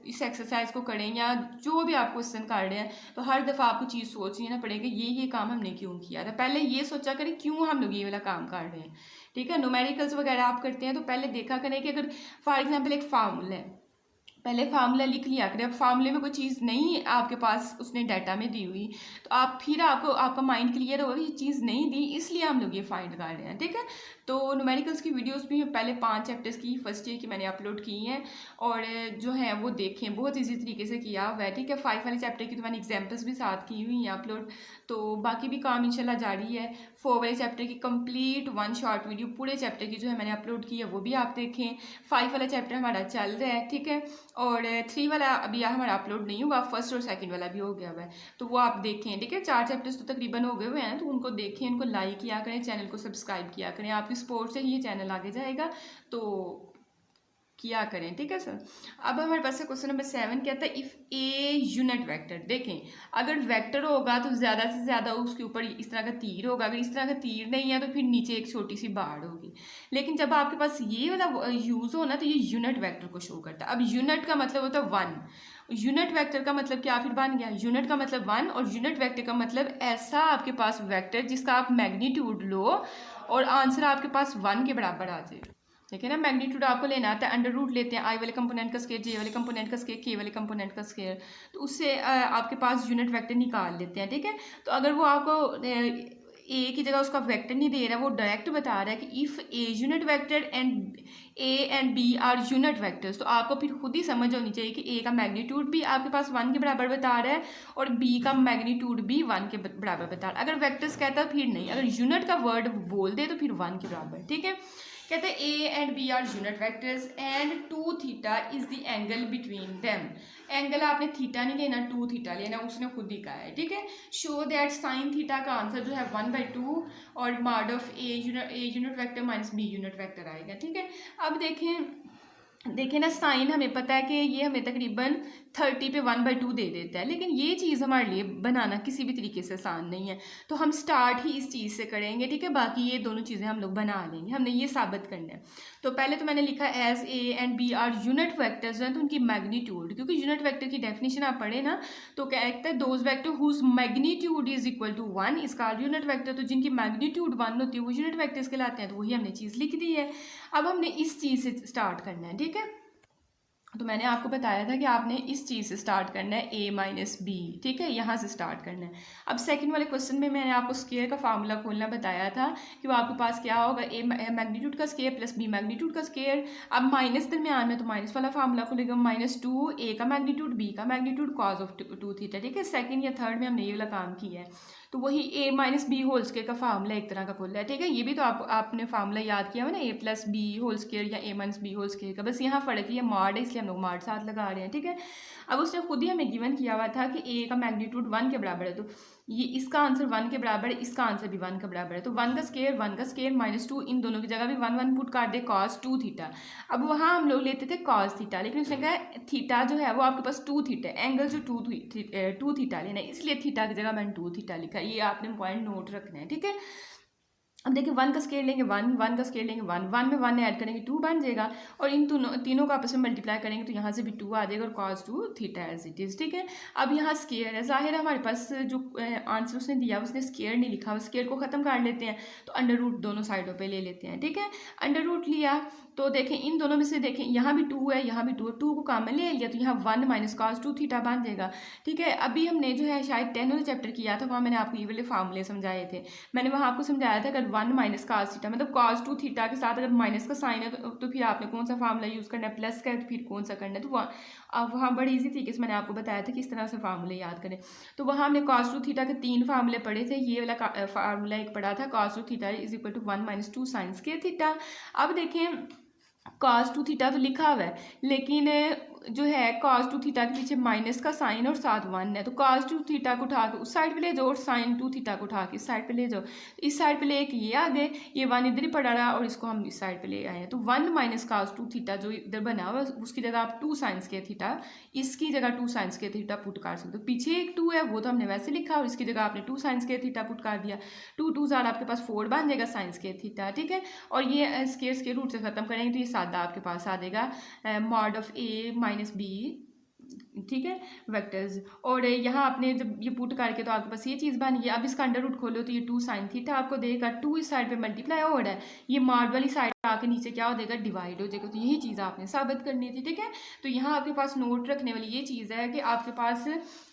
इस एक्सरसाइज को करें या जो भी आप क्वेश्चन कर रहे हैं, तो हर दफ़ा आपको चीज़ सोचनी ना पड़ेगी ये काम हमने क्यों किया था। पहले ये सोचा करें क्यों हम लोग ये वाला काम कर रहे हैं, ठीक है। न्यूमेरिकल्स वगैरह आप करते हैं तो पहले देखा करें कि अगर फॉर एग्जांपल एक फार्मूला है, पहले फार्मूला लिख लिया करें। अब फार्मूले में कोई चीज़ नहीं आपके पास उसने डाटा में दी हुई, तो आप फिर आपको आपका माइंड क्लियर होगा ये चीज़ नहीं दी, इसलिए हम लोग ये फाइंड कर रहे हैं, ठीक है। तो न्यूमेरिकल्स की वीडियोस भी पहले 5 चैप्टर्स की फर्स्ट ईयर की मैंने अपलोड की हैं, और जो है वो देखें, बहुत ईजी तरीके से किया हुआ है, ठीक है। 5 वाले चैप्टर की तो मैंने एग्जाम्पल्स भी साथ की हुई हैं अपलोड, तो बाकी भी काम इंशाल्लाह जारी है। 4 वाले चैप्टर की कंप्लीट 1 शॉर्ट वीडियो पूरे चैप्टर की जो है मैंने अपलोड की है, वो भी आप देखें। 5 वाला चैप्टर हमारा चल रहा है, ठीक है। और 3 वाला अभी हमारा अपलोड नहीं हुआ, फर्स्ट और सेकंड वाला भी हो गया हुआ है, तो वो आप देखें, ठीक है। 4 चैप्टर्स तो तकरीबन हो गए हुए हैं, तो उनको देखें, उनको लाइक किया करें, चैनल को सब्सक्राइब किया करें। आपकी सपोर्ट से ही ये चैनल आगे जाएगा, तो किया करें, ठीक है सर। अब हमारे पास क्वेश्चन नंबर 7 कहता है इफ़ ए यूनिट वेक्टर, देखें अगर वेक्टर होगा तो ज़्यादा से ज़्यादा उसके ऊपर इस तरह का तीर होगा, अगर इस तरह का तीर नहीं है तो फिर नीचे एक छोटी सी बाड़ होगी। लेकिन जब आपके पास ये वाला यूज़ हो ना, तो ये यूनिट वेक्टर को शो करता है। अब यूनिट का मतलब होता है 1, यूनिट वेक्टर का मतलब क्या फिर बन गया, यूनिट का मतलब 1, और यूनिट वेक्टर का मतलब ऐसा आपके पास वेक्टर जिसका आप मैग्नीट्यूड लो और आंसर आपके पास 1 के बराबर आ जाए, ठीक है ना। मैग्नीट्यूड आपको लेना आता है, अंडर रूट लेते हैं, आई वाले कंपोनेंट का स्क्वायर, जे वाले कंपोनेंट का स्क्वायर, के वाले कंपोनेंट का स्क्वायर, तो उससे आपके पास यूनिट वेक्टर निकाल लेते हैं, ठीक है। तो अगर वो आपको ए की जगह उसका वेक्टर नहीं दे रहा है, वो डायरेक्ट बता रहा है कि if a unit vector and A and B are unit vectors, तो आपको फिर खुद ही समझ होनी चाहिए कि ए का मैग्नीट्यूड भी आपके पास 1 के बराबर बता रहा है और बी का मैग्नीट्यूड भी 1 के बराबर बता रहा है। अगर वेक्टर्स कहता है फिर नहीं, अगर यूनिट का वर्ड बोल दे तो फिर 1 के बराबर, ठीक है। कहते हैं A and B are unit vectors and 2 theta is the angle between them. Angle आपने थीटा नहीं लेना, 2 थीटा लेना, उसने खुद ही कहा है, ठीक है। शो दैट साइन थीटा का आंसर जो है 1/2 और mod of A unit vector minus B unit vector आएगा, ठीक है। अब देखें ना, साइन हमें पता है कि ये हमें तकरीबन 30 पे 1/2 दे देता है, लेकिन ये चीज़ हमारे लिए बनाना किसी भी तरीके से आसान नहीं है, तो हम स्टार्ट ही इस चीज़ से करेंगे, ठीक है। बाकी ये दोनों चीज़ें हम लोग बना लेंगे, हमने ये साबित करना है। तो पहले तो मैंने लिखा as A and B are unit vectors हैं, तो उनकी मैग्नीट्यूड, क्योंकि यूनिट वेक्टर की डेफिनेशन आप पढ़े ना, तो कहता है those vector whose magnitude is equal to 1 इसका यूनिट वेक्टर, तो जिनकी मैग्नीट्यूड 1 होती है वो यूनिट वेक्टर्स कहलाते हैं, तो वही हमने चीज़ लिख दी है। अब हमने इस चीज़ से स्टार्ट करना है, ठीक है। तो मैंने आपको बताया था कि आपने इस चीज़ से स्टार्ट करना है a माइनस बी, ठीक है, यहाँ से स्टार्ट करना है। अब सेकंड वाले क्वेश्चन में मैंने आपको स्क्वायर का फार्मूला खोलना बताया था कि वो आपके पास क्या होगा, a मैग्नीट्यूड का स्क्वायर प्लस b मैग्नीट्यूड का स्क्वायर। अब माइनस दरमियान में तो माइनस वाला फार्मूला खोलेगा, -2 a का मैग्नीट्यूड b का मैग्नीट्यूड कॉज ऑफ 2 थीटा, ठीक है। सेकंड या थर्ड में हमने ये वाला काम किया है, तो वही a minus B whole square का फार्मूला एक तरह का खोला है, ठीक है। ये भी तो आपने फार्मूला याद किया हुआ ना, a plus B whole square या a minus B whole square का, बस यहाँ फ़र्क ये मॉड है इसलिए हम लोग मॉड साथ लगा रहे हैं, ठीक है। अब उसने खुद ही हमें गिवन किया हुआ था कि a का मैग्नीट्यूड 1 के बराबर है, तो ये इसका आंसर 1 के बराबर है, इसका आंसर भी 1 के बराबर है। तो 1 का स्केयर -2, इन दोनों की जगह भी 1 1 पुट कर दे, cos 2 थीटा। अब वहाँ हम लोग लेते थे cos थीटा, लेकिन उसने कहा थीटा जो है वो आपके पास 2 थीटा है, एंगल जो 2 थीटा लेना है, इसलिए थीटा की जगह मैंने 2 थीटा लिखा है। ये आपने पॉइंट नोट रखना है, ठीक है। अब देखिए 1 का स्केयर लेंगे 1, 1 का स्केयर लेंगे 1, 1 में 1 ऐड करेंगे 2 बन जाएगा, और इन तीनों का आपस में मल्टीप्लाई करेंगे तो यहाँ से भी 2 आ जाएगा, और cos 2 theta as it is, ठीक है। अब यहाँ स्केयर है, जाहिर है हमारे पास जो आंसर उसने दिया उसने स्केयर नहीं लिखा, स्केयर को ख़त्म कर लेते हैं, तो अंडर रूट दोनों साइडों पे ले लेते हैं, ठीक है। अंडर रूट लिया तो देखें इन दोनों में से, देखें यहाँ भी 2 है, यहाँ भी 2 है, 2 को कॉमन ले लिया तो यहाँ 1 माइनस cos 2 थीटा बन जाएगा, ठीक है। अभी हमने जो है शायद 10 वाले चैप्टर किया था, वहाँ मैंने आपको ये वाले फार्मूले समझाए थे। मैंने वहाँ आपको समझाया था अगर 1 माइनस cos थीटा मतलब cos 2 थीटा के साथ अगर माइनस का साइन है तो फिर आपने कौन सा फार्मूला यूज़ करना है, प्लस का है तो फिर कौन सा करना है। तो वहाँ बड़ी ईजी तरीके से मैंने आपको बताया था किस तरह से फार्मूले याद करें। तो वहाँ हमने cos 2 थीटा के 3 फार्मूले पढ़े थे, ये वाला फार्मूला एक पढ़ा था, cos 2 theta is equal to 1 minus 2 sine square theta. अब देखें cos 2 थीटा तो लिखा हुआ है, लेकिन जो है cos 2 थीटा के पीछे माइनस का साइन और साथ 1 है, तो cos 2 थीटा को उठा के उस साइड पे ले जाओ और sin 2 थीटा को उठा के इस साइड पे ले जाओ। इस साइड पे ले के ये आ गए, ये 1 इधर ही पड़ा रहा और इसको हम इस साइड पे ले आए हैं, तो 1 माइनस cos 2 थीटा जो इधर बना हुआ है उसकी जगह आप 2 sin स्क्वायर थीटा, इसकी जगह 2 sin स्क्वायर थीटा पुट कर सकते हो। पीछे एक 2 है वो तो हमने वैसे लिखा और इसकी जगह आपने 2 sin स्क्वायर थीटा पुट कर दिया, 2 2 ज़ार आपके पास 4 बन जाएगा sin स्क्वायर थीटा, ठीक है। और ये स्क्वायर रूट से ख़त्म करेंगे तो ये सादा आपके पास आ जाएगा mod of a minus b, ठीक है, वेक्टर्स। और यहाँ आपने जब ये पुट करके तो आपके पास ये चीज़ बन गई। अब इसका अंडर रूट खोलो तो ये 2 sin थीटा आपको देगा, 2 इस साइड पे मल्टीप्लाई हो रहा है, ये मॉड वाली साइड आके नीचे क्या हो जाएगा, डिवाइड हो जाएगा। तो यही चीज़ आपने साबित करनी थी, ठीक है। तो यहाँ आपके पास नोट रखने वाली ये चीज़ है कि आपके पास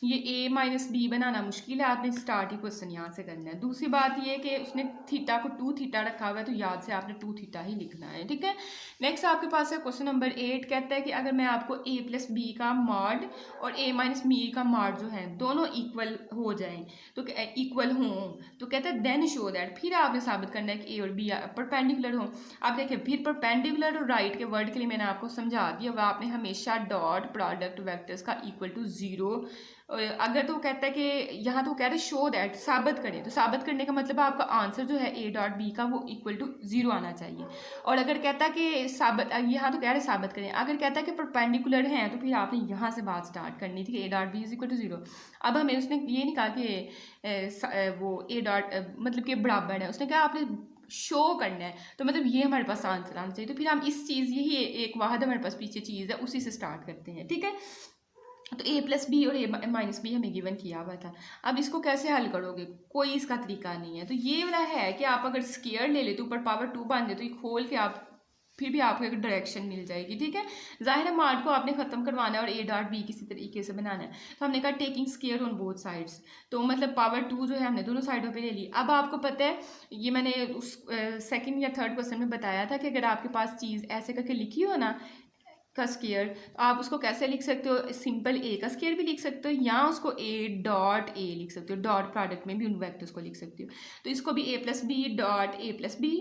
ये a माइनस बी बनाना मुश्किल है, आपने स्टार्ट ही क्वेश्चन यहाँ से करना है। दूसरी बात ये कि उसने थीटा को 2 थीटा रखा हुआ है, तो याद से आपने 2 थीटा ही लिखना है, ठीक है। नेक्स्ट आपके पास है क्वेश्चन नंबर 8, कहता है कि अगर मैं आपको a प्लस बी का मॉड और a माइनस बी का मॉड जो है दोनों इक्वल हो जाएं, तो इक्वल हों, तो कहता है देन शो दैट, फिर आपने साबित करना है कि a और b परपेंडिकुलर हों। आप देखिए फिर परपेंडिकुलर और राइट के वर्ड के लिए मैंने आपको समझा दिया, वह आपने हमेशा डॉट प्रोडक्ट वेक्टर्स का इक्वल टू 0, अगर तो कहता है कि यहाँ तो कह रहे शो दैट, साबित करें, तो साबित करने का मतलब आपका आंसर जो है a डॉट बी का वो इक्वल टू 0 आना चाहिए। और अगर कहता है कि साबित, यहाँ तो कह रहे साबित करें, अगर कहता है कि परपेंडिकुलर हैं तो फिर आपने यहाँ से बात स्टार्ट करनी थी कि a dot B is equal to 0। अब हमें उसने ये नहीं कहा कि वो a डॉट मतलब कि बराबर है, उसने कहा आपने शो करना है, तो मतलब ये हमारे पास आंसर आना चाहिए। तो फिर हम इस चीज़, यही एक वाहद हमारे पास पीछे चीज़ है, उसी से स्टार्ट करते हैं, ठीक है। तो a प्लस बी और a माइनस बी हमें गिवन किया हुआ था। अब इसको कैसे हल करोगे, कोई इसका तरीका नहीं है। तो ये वाला है कि आप अगर स्क्वायर ले लेते ऊपर पावर 2 बन जाए तो ये खोल के आप फिर भी आपको एक डायरेक्शन मिल जाएगी, ठीक है। जाहिर है मार्ट को आपने ख़त्म करवाना है और a डॉट बी किसी तरीके से बनाना है, तो हमने कहा taking square on both sides, तो मतलब पावर 2 जो है हमने दोनों साइडों पे ले ली। अब आपको पता है ये मैंने उस सेकंड या थर्ड क्वेश्चन में बताया था कि अगर आपके पास चीज़ ऐसे करके लिखी हो ना का स्केयर, तो आप उसको कैसे लिख सकते हो, सिंपल a का स्केयर भी लिख सकते हो या उसको a डॉट a लिख सकते हो, डॉट प्रोडक्ट में भी उन वेक्टर्स को लिख सकते हो। तो इसको भी a plus B dot a plus B,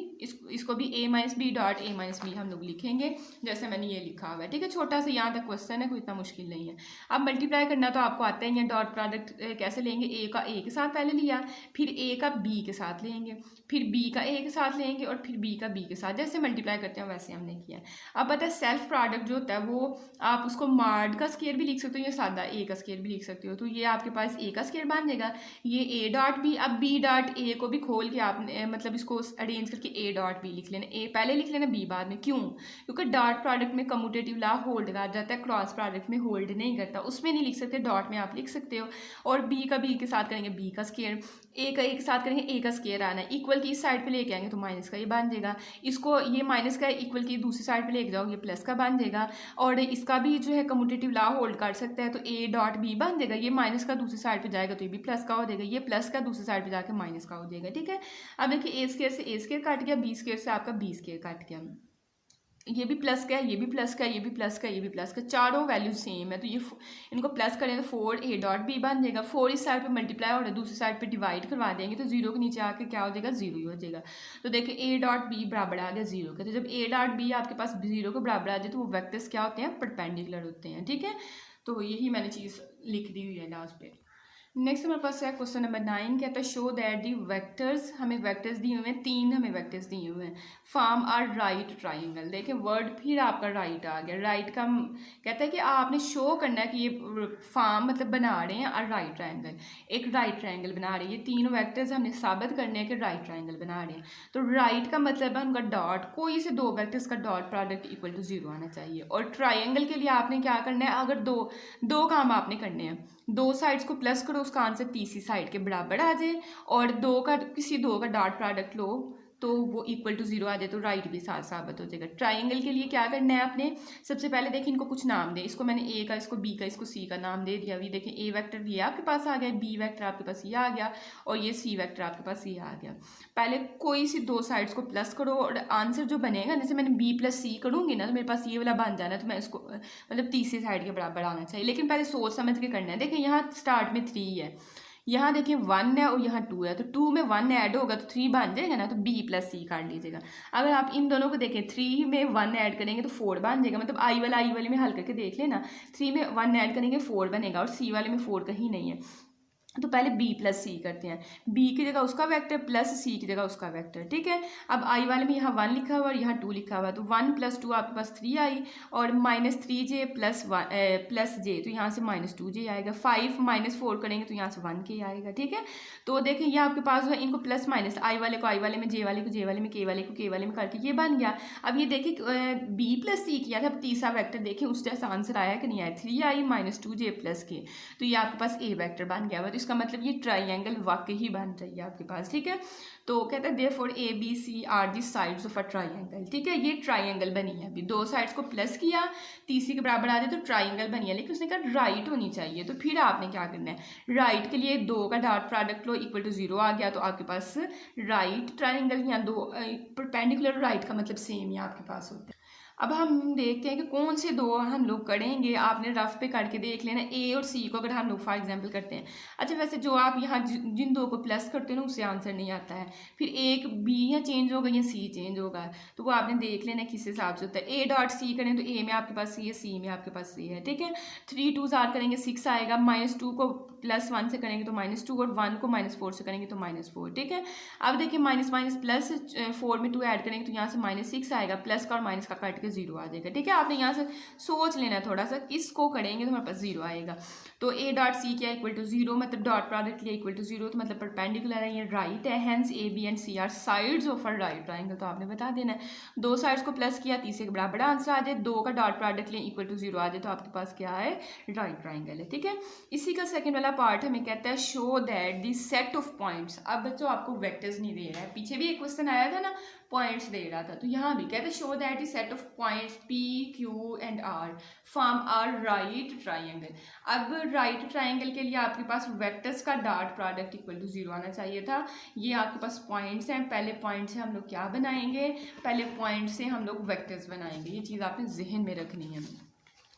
इसको भी a minus B dot a minus B हम लोग लिखेंगे जैसे मैंने ये लिखा हुआ है, ठीक है। छोटा सा यहाँ तक क्वेश्चन है, कोई इतना मुश्किल नहीं है। अब मल्टीप्लाई करना तो आपको आता ही है, डॉट प्रोडक्ट कैसे लेंगे, a का a के साथ पहले लिया, फिर a का b के साथ लेंगे, फिर b का a के साथ लेंगे और फिर b का b के साथ, जैसे मल्टीप्लाई करते हैं वैसे हमने किया। अब पता है सेल्फ प्रोडक्ट जो होता है वो आप उसको मार्ड का स्केयर भी लिख सकते हो या सादा a का स्केयर भी लिख सकते हो, तो ये आपके पास a का स्केयर बन जाएगा, ये a डॉट b। अब b डॉट a को भी खोल के आपने मतलब इसको अरेंज करके a डॉट b लिख लेना, a पहले लिख लेना b बाद में, क्यों, क्योंकि डॉट प्रोडक्ट में कम्यूटेटिव लॉ होल्ड कर जाता है, क्रॉस प्रोडक्ट में होल्ड नहीं करता, उसमें नहीं लिख सकते, डॉट में आप लिख सकते हो। और b का b के साथ करेंगे b का स्केयर, a का a के साथ करेंगे a का स्केयर आना है, इक्वल की इस साइड पे लेके आएंगे तो माइनस का ये बन जाएगा, इसको ये माइनस का इक्वल की दूसरी साइड पे लेके जाओ ये प्लस का बन जाएगा, और इसका भी जो है कम्यूटेटिव लॉ होल्ड कर सकता है, तो a डॉट b बन जाएगा, ये माइनस का दूसरी साइड पे जाएगा तो ये भी प्लस का हो जाएगा, ये प्लस का दूसरी साइड पे जाकर माइनस का हो जाएगा, ठीक है। अब देखिए a स्केयर से a स्केयर काट गया, b स्केयर से आपका b स्केयर काट गया, ये भी प्लस का है, ये भी प्लस का है, ये भी प्लस का है, ये भी प्लस का, चारों वैल्यू सेम है, तो ये इनको प्लस करें तो 4a डॉट बी बन जाएगा। 4 इस साइड पे मल्टीप्लाई हो रहा है, दूसरी साइड पे डिवाइड करवा देंगे तो 0 के नीचे आके क्या हो जाएगा, 0 ही हो जाएगा। तो देखिए a डॉट बी बराबर आ गया 0 के, तो जब a डॉट बी आपके पास 0 के बराबर आ जाए तो वो वेक्टर्स क्या होते हैं, परपेंडिकुलर होते हैं, ठीक है। तो यही मैंने चीज़ लिख दी हुई है लास्ट पे। नेक्स्ट हमारे पास है क्वेश्चन नंबर 9, कहता है शो दैट दी वेक्टर्स, हमें वेक्टर्स दिए हुए हैं, 3 हमें वेक्टर्स दिए हुए हैं, फॉर्म आर राइट ट्राइंगल। देखिए वर्ड फिर आपका राइट आ गया। राइट का कहता है कि आपने शो करना है कि ये फॉर्म मतलब बना रहे हैं और राइट ट्राइंगल, एक राइट ट्राइंगल बना रहे हैं। ये तीनों वेक्टर्स हमने साबित करने हैं कि राइट ट्राइंगल बना रहे हैं। तो राइट का मतलब है उनका डॉट, कोई से दो वेक्टर्स का डॉट प्रोडक्ट इक्वल टू 0 आना चाहिए। और ट्राइंगल के लिए आपने क्या करना है, अगर दो काम आपने करने हैं, दो साइड्स को प्लस करो, उसका आंसर तीसरी साइड के बराबर आ जाए, और किसी दो का डॉट प्रोडक्ट लो तो वो इक्वल टू 0 आ जाए, तो राइट भी साथ साबित हो जाएगा। ट्राइंगल के लिए क्या करना है आपने, सबसे पहले देखिए इनको कुछ नाम दे, इसको मैंने ए का, इसको बी का, इसको सी का नाम दे दिया। अभी देखिए ए वेक्टर भी आपके पास आ गया, बी वेक्टर आपके पास ये आ गया, और ये सी वेक्टर आपके पास ये आ गया। पहले कोई सी दो साइड्स को प्लस करो और आंसर जो बनेगा, जैसे मैंने बी प्लस सी करूँगी ना तो मेरे पास ये वाला बन जाना, तो मैं इसको मतलब तीसरी साइड के बराबर आना चाहिए। लेकिन पहले सोच समझ के करना है। देखिए यहाँ स्टार्ट में 3 है, यहाँ देखिए 1 है और यहाँ 2 है, तो 2 में 1 ऐड होगा तो 3 बन जाएगा ना, तो बी प्लस सी काट लीजिएगा। अगर आप इन दोनों को देखें, 3 में 1 ऐड करेंगे तो 4 बन जाएगा, मतलब आई वाले में हल करके देख लेना, 3 में 1 ऐड करेंगे 4 बनेगा, और सी वाले में 4 कहीं नहीं है। तो पहले b प्लस सी करते हैं, b की जगह उसका वेक्टर प्लस c की जगह उसका वेक्टर, ठीक है। अब i वाले में यहाँ 1 लिखा हुआ और यहाँ 2 लिखा हुआ, तो 1 प्लस 2 आपके पास 3 आई, और -3j प्लस j, तो यहाँ से -2j आएगा। 5 -4 करेंगे तो यहाँ से 1k आएगा, ठीक है। तो देखें ये आपके पास है, इनको प्लस माइनस, i वाले को i वाले में, j वाले को j वाले में, k वाले को k वाले में करके ये बन गया। अब ये देखिए b प्लस सी किया था, अब तीसरा वैक्टर देखें उस जैसा आंसर आया कि नहीं आया, 3i -2j प्लस k, तो ये आपके पास a वैक्टर बन गया हुआ। तो इसका मतलब ये ट्राइंगल वाकई ही बन रही है आपके पास, ठीक है। तो कहता है therefore A B C are the sides of a triangle, ठीक है। ये ट्राइंगल बनी है, अभी दो साइड्स को प्लस किया, तीसरी के बराबर आ जाए तो ट्राइंगल बनी है, लेकिन उसने कहा राइट होनी चाहिए। तो फिर आपने क्या करना है, राइट के लिए 2 का डॉट प्रोडक्ट लो, इक्वल टू 0 आ गया, तो आपके पास राइट ट्राइंगल या दो परपेंडिकुलर राइट का मतलब सेम ही आपके पास होता है। अब हम देखते हैं कि कौन से दो हम लोग करेंगे। आपने रफ पे करके देख लेना, ए और सी को अगर हम लोग फॉर एग्जांपल करते हैं। अच्छा वैसे जो आप यहाँ जिन दो को प्लस करते हो ना उससे आंसर नहीं आता है, फिर एक बी या चेंज होगा या सी चेंज होगा, तो वो आपने देख लेना किस हिसाब से होता है। ए डॉट सी करें तो ए में आपके पास सी है, सी में आपके पास सी है, ठीक है। 3 2 आर करेंगे 6 आएगा, -2 को +1 से करेंगे तो -2, और 1 को -4 से करेंगे तो -4, ठीक है। अब देखिए माइनस प्लस 4 में 2 ऐड करेंगे तो यहाँ से -6 आएगा, प्लस का और माइनस का कट के 0 आ जाएगा, ठीक है। आपने यहाँ से सोच लेना थोड़ा सा, किसको करेंगे तो हमारे पास 0 आएगा। तो ए डॉट सी क्या इक्वल टू 0, मतलब डॉट प्रोडक्ट लिया इक्वल टू 0, तो मतलब परपेंडिकुलर है, ये राइट है, hence A B and C are sides of a right triangle. तो आपने बता देना है, दो साइड्स को प्लस किया, तीसरे का बराबर आंसर आ जाए, 2 का डॉट प्रोडक्ट लिया इक्वल टू 0 आ जाए, तो आपके पास क्या है, राइट ट्राइंगल है, ठीक है। इसी का सेकंड वाला पार्ट हमें कहता है show that the set of points. अब बच्चों आपको वेक्टर्स नहीं दे रहा है, पीछे भी एक क्वेश्चन आया था ना, पॉइंट्स दे रहा था, तो यहाँ भी कहते हैं show that the set of points P Q and R form are right triangle. अब राइट ट्राइंगल के लिए आपके पास वेक्टर्स का डॉट प्रोडक्ट इक्वल टू 0 आना चाहिए था। ये आपके पास पॉइंट्स हैं, पहले पॉइंट से हम लोग क्या बनाएंगे, पहले पॉइंट से हम लोग वेक्टर्स बनाएंगे। ये चीज़ आपने जहन में रखनी है।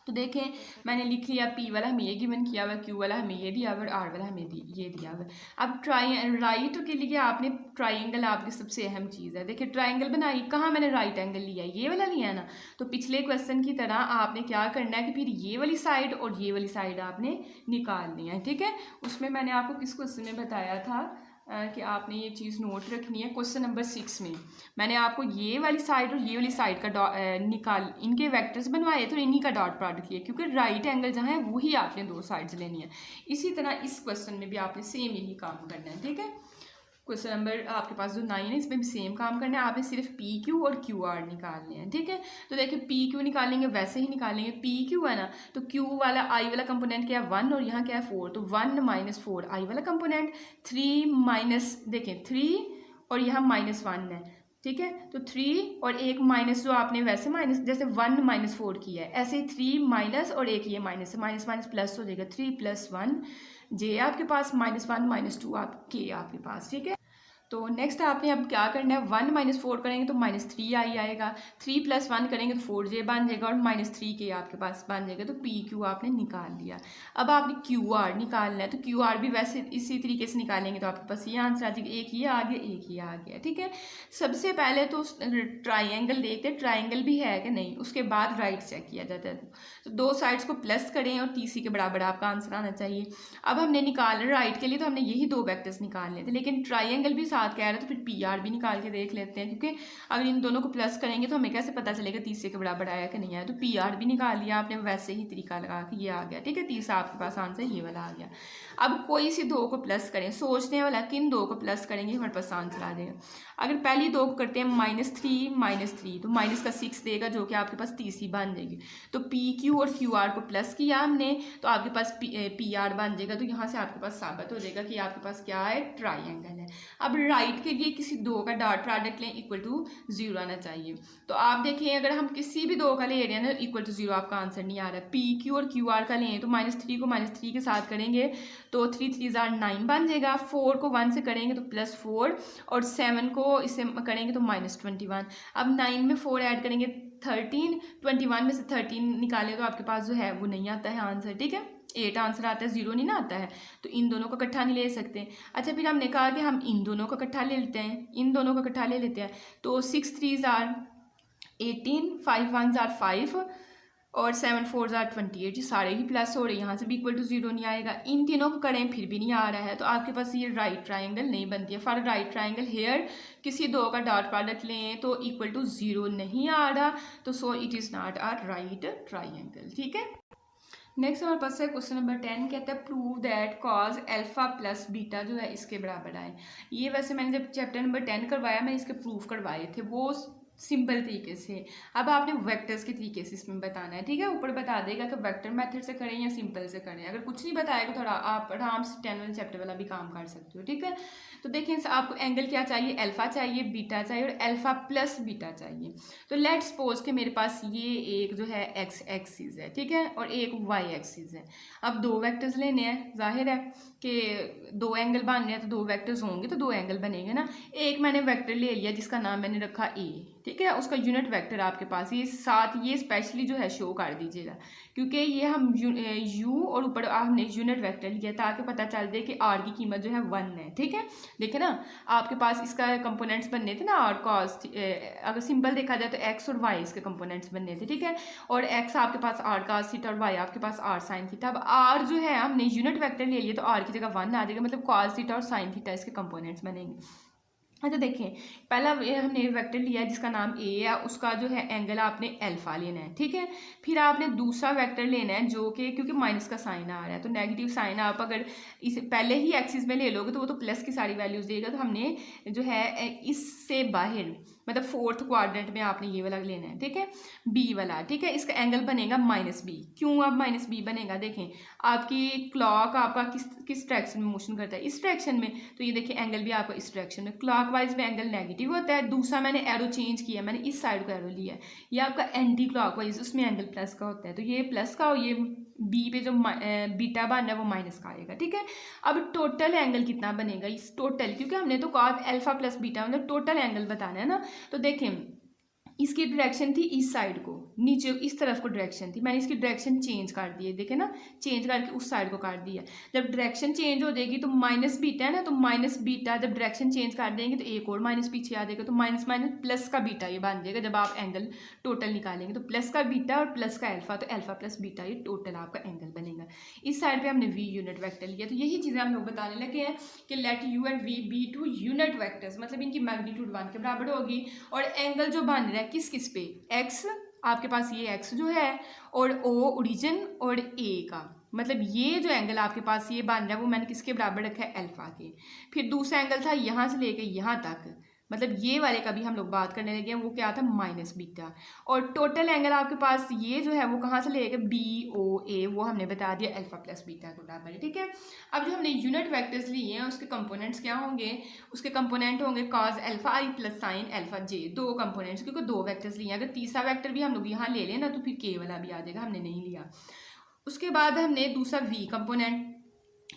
तो देखें मैंने लिख लिया, पी वाला हमें ये गिवन किया हुआ, क्यू वाला हमें ये दिया हुआ, आर वाला हमें ये दिया हुआ। अब राइट के लिए आपने ट्राइंगल, आपकी सबसे अहम चीज़ है। देखिए ट्राइंगल बनाई, कहाँ मैंने राइट एंगल लिया, ये वाला लिया है ना, तो पिछले क्वेश्चन की तरह आपने क्या करना है कि फिर ये वाली साइड और ये वाली साइड आपने निकालनी है, ठीक है। उसमें मैंने आपको किस क्वेश्चन में बताया था कि आपने ये चीज़ नोट रखनी है। क्वेश्चन नंबर 6 में मैंने आपको ये वाली साइड और ये वाली साइड का इनके वेक्टर्स बनवाए थे और इन्हीं का डॉट प्रोडक्ट लिया, क्योंकि राइट एंगल जहाँ है वही आपने दो साइड्स लेनी है। इसी तरह इस क्वेश्चन में भी आपने सेम यही काम करना है, ठीक है। क्वेश्चन नंबर आपके पास जो 9 है इसमें भी सेम काम करना है, आपने सिर्फ पी क्यू और क्यू आर निकालने हैं, ठीक है। तो देखिए पी क्यू निकालेंगे वैसे ही निकालेंगे, पी क्यू है ना, तो क्यू वाला आई वाला कंपोनेंट क्या है 1 और यहाँ क्या है 4, तो 1 - 4 आई वाला कंपोनेंट, 3 माइनस देखें 3 और यहाँ -1 है, ठीक है। तो 3 और एक माइनस जो आपने वैसे माइनस जैसे 1 - 4 किया है, ऐसे ही 3 माइनस और एक ये माइनस माइनस प्लस हो जाएगा, 3 + 1 जे आपके पास, -1 - 2 आपके पास, ठीक है। तो नेक्स्ट आपने अब क्या करना है, 1 माइनस 4 करेंगे तो -3i आएगा, 3 + 1 करेंगे तो 4j बन जाएगा और -3k आपके पास बन जाएगा। तो PQ आपने निकाल लिया। अब आपने QR निकालना है, तो QR भी वैसे इसी तरीके से निकालेंगे तो आपके पास ये आंसर आ जाएगा, एक ये आ गया, एक ये आ गया, ठीक है। सबसे पहले तो ट्राइंगल देखते हैं ट्राइंगल भी है कि नहीं, उसके बाद राइट चेक किया जाता है। तो दो साइड्स को प्लस करें और TC के बराबर आपका आंसर आना चाहिए। अब हमने निकाल राइट के लिए तो हमने यही दो वेक्टर्स निकालने थे, लेकिन ट्राइंगल भी साथ कह रहे तो फिर PR भी निकाल के देख लेते हैं, क्योंकि अगर इन दोनों को प्लस करेंगे तो हमें कैसे पता चलेगा तीसरे के बराबर आया कि नहीं आया। तो PR भी निकाल लिया आपने, वैसे ही तरीका लगा के ये आ गया, ठीक है। तीसरा आपके पास आंसर ये वाला आ गया। अब कोई सी दो को प्लस करें, सोचने वाला किन दो को प्लस करेंगे हमारे पास आंसर आ जाएगा। अगर पहली दो को करते हैं -3 तो माइनस का 6 देगा, जो कि आपके पास तीसरी बन जाएगी। तो PQ और QR को प्लस किया हमने तो आपके पास PR बन जाएगा। तो यहाँ से आपके पास साबित हो जाएगा कि आपके पास क्या है, ट्राइंगल है। अब राइट के लिए किसी दो का डॉट प्रोडक्ट लें, = 0 आना चाहिए। तो आप देखें अगर हम किसी भी दो का ले रहे हैं ना, = 0 आपका आंसर नहीं आ रहा है। PQ और QR का लें तो -3 को -3 के साथ करेंगे तो 3 3 are 9 बन जाएगा। 4 को 1 से करेंगे तो +4 और 7 को इससे करेंगे तो -21। अब 9 में 4 ऐड करेंगे 13, 21 में से 13 निकाले तो आपके पास जो है वो नहीं आता है आंसर, ठीक है। 8 आंसर आता है, 0 नहीं ना आता है। तो इन दोनों का इकट्ठा नहीं ले सकते। अच्छा, फिर हमने कहा कि हम इन दोनों का इकट्ठा ले लेते हैं, इन दोनों का इकट्ठा ले लेते हैं। तो 6 3 are 18, 5 1 are 5 और 7 4 are 28। ये सारे ही प्लस हो रहे हैं, यहाँ से भी = 0 नहीं आएगा। इन तीनों को करें फिर भी नहीं आ रहा है, तो आपके पास ये राइट ट्राइंगल नहीं बनती है। फॉर राइट ट्राइंगल हेयर किसी दो का डॉट प्रोडक्ट लें तो = 0 नहीं आ रहा, तो so it is not a right triangle, ठीक है। नेक्स्ट हमारे पास है क्वेश्चन नंबर 10, कहता है prove that cause alpha plus beta जो है इसके बराबर आए। ये वैसे मैंने जब चैप्टर नंबर 10 करवाया मैंने इसके प्रूफ करवाए थे, वो सिंपल तरीके से। अब आपने वेक्टर्स के तरीके से इसमें बताना है, ठीक है। ऊपर बता देगा कि वेक्टर मेथड से करें या सिंपल से करें। अगर कुछ नहीं बताएगा तो आप आराम से 10 वाले चैप्टर वाला भी काम कर सकते हो, ठीक है। तो देखें आपको एंगल क्या चाहिए, अल्फा चाहिए, बीटा चाहिए और अल्फा प्लस बीटा चाहिए। तो लेट सपोज कि मेरे पास ये एक जो है x एक्सिस है, ठीक है, और एक y एक्सिस है। अब दो वेक्टर्स लेने हैं, जाहिर है कि दो एंगल बन रहे हैं तो दो वेक्टर्स होंगे तो दो एंगल बनेंगे ना। एक मैंने वेक्टर ले लिया जिसका नाम मैंने रखा A, ठीक है। उसका यूनिट वेक्टर आपके पास ये साथ ये स्पेशली जो है शो कर दीजिएगा, क्योंकि ये हम U और ऊपर हमने यूनिट वेक्टर लिया ताकि पता चल दे कि R की कीमत जो है 1 है, ठीक है। देखे ना आपके पास इसका कंपोनेंट्स बनने थे ना, R cos, अगर सिंपल देखा जाए तो X और Y इसके कंपोनेंट्स बनने थे, ठीक है। और X आपके पास R cos थीटा और Y आपके पास R sin थीटा। अब R जो है हमने यूनिट वेक्टर ले लिया तो R की जगह 1 आ जाएगा, मतलब cos थीटा और sin थीटा इसके कंपोनेंट्स बनेंगे। अच्छा देखें, पहला हमने वेक्टर लिया है जिसका नाम A है, उसका जो है एंगल आपने अल्फा लेना है, ठीक है। फिर आपने दूसरा वेक्टर लेना है जो कि क्योंकि माइनस का साइन आ रहा है तो नेगेटिव साइन आप अगर इसे पहले ही एक्सिस में ले लोगे तो वो तो प्लस की सारी वैल्यूज देगा। तो हमने जो है इससे बाहर मतलब 4th क्वाड्रेंट में आपने ये वाला लेना है, ठीक है, B वाला, ठीक है। इसका एंगल बनेगा -B। क्यों अब -B बनेगा, देखें आपकी क्लॉक आपका किस डायरेक्शन में मोशन करता है, इस डायरेक्शन में। तो ये देखिए एंगल भी आपका इस डायरेक्शन में, क्लॉकवाइज में एंगल नेगेटिव होता है। दूसरा मैंने एरो चेंज किया, मैंने इस साइड को एरो लिया है, ये आपका एंटी क्लॉकवाइज, उसमें एंगल प्लस का होता है। तो ये प्लस का और ये B पे जो बीटा बन रहा है वो माइनस का आएगा, ठीक है। अब टोटल एंगल कितना बनेगा, इस टोटल, क्योंकि हमने तो कहा अल्फा प्लस बीटा मतलब टोटल एंगल बताना है ना। तो देखें इसकी डायरेक्शन थी इस साइड को, नीचे इस तरफ को डायरेक्शन थी, मैंने इसकी डायरेक्शन चेंज कर दी है, देखें ना, चेंज करके उस साइड को काट दिया। जब डायरेक्शन चेंज हो जाएगी तो माइनस बीटा है ना, तो माइनस बीटा जब डायरेक्शन चेंज कर देंगे तो एक और माइनस पीछे आ जाएगा, तो माइनस माइनस प्लस का बीटा ये बन जाएगा। जब आप एंगल टोटल निकालेंगे तो प्लस का बीटा और प्लस का अल्फा, तो अल्फा प्लस बीटा ये टोटल आपका एंगल बनेगा। इस साइड पर हमने V यूनिट वैक्टर लिया। तो यही चीज़ें हम लोग बताने लगे हैं कि let U and V be two unit vectors, मतलब इनकी मैग्नीट्यूड 1 के बराबर होगी। और एंगल जो बन रहा है किस किस पे, X आपके पास ये X जो है और O ओरिजिन और A का, मतलब ये जो एंगल आपके पास ये बन रहा है वो मैंने किसके बराबर रखा है, अल्फा के। फिर दूसरा एंगल था यहाँ से लेके यहाँ तक, मतलब ये वाले का भी हम लोग बात करने लगे हैं, वो क्या था -बीटा। और टोटल एंगल आपके पास ये जो है वो कहाँ से लेके BOA, वो हमने बता दिया अल्फा प्लस बीटा के बराबर है, ठीक है। अब जो हमने यूनिट वेक्टर्स लिए हैं उसके कंपोनेंट्स क्या होंगे, उसके कंपोनेंट होंगे cause alpha i plus sine alpha j, दो कंपोनेंट्स, क्योंकि दो वेक्टर्स लिए हैं। अगर तीसरा वेक्टर भी हम लोग यहाँ ले लें ना तो फिर K वाला भी आ जाएगा, हमने नहीं लिया। उसके बाद हमने दूसरा V कंपोनेंट,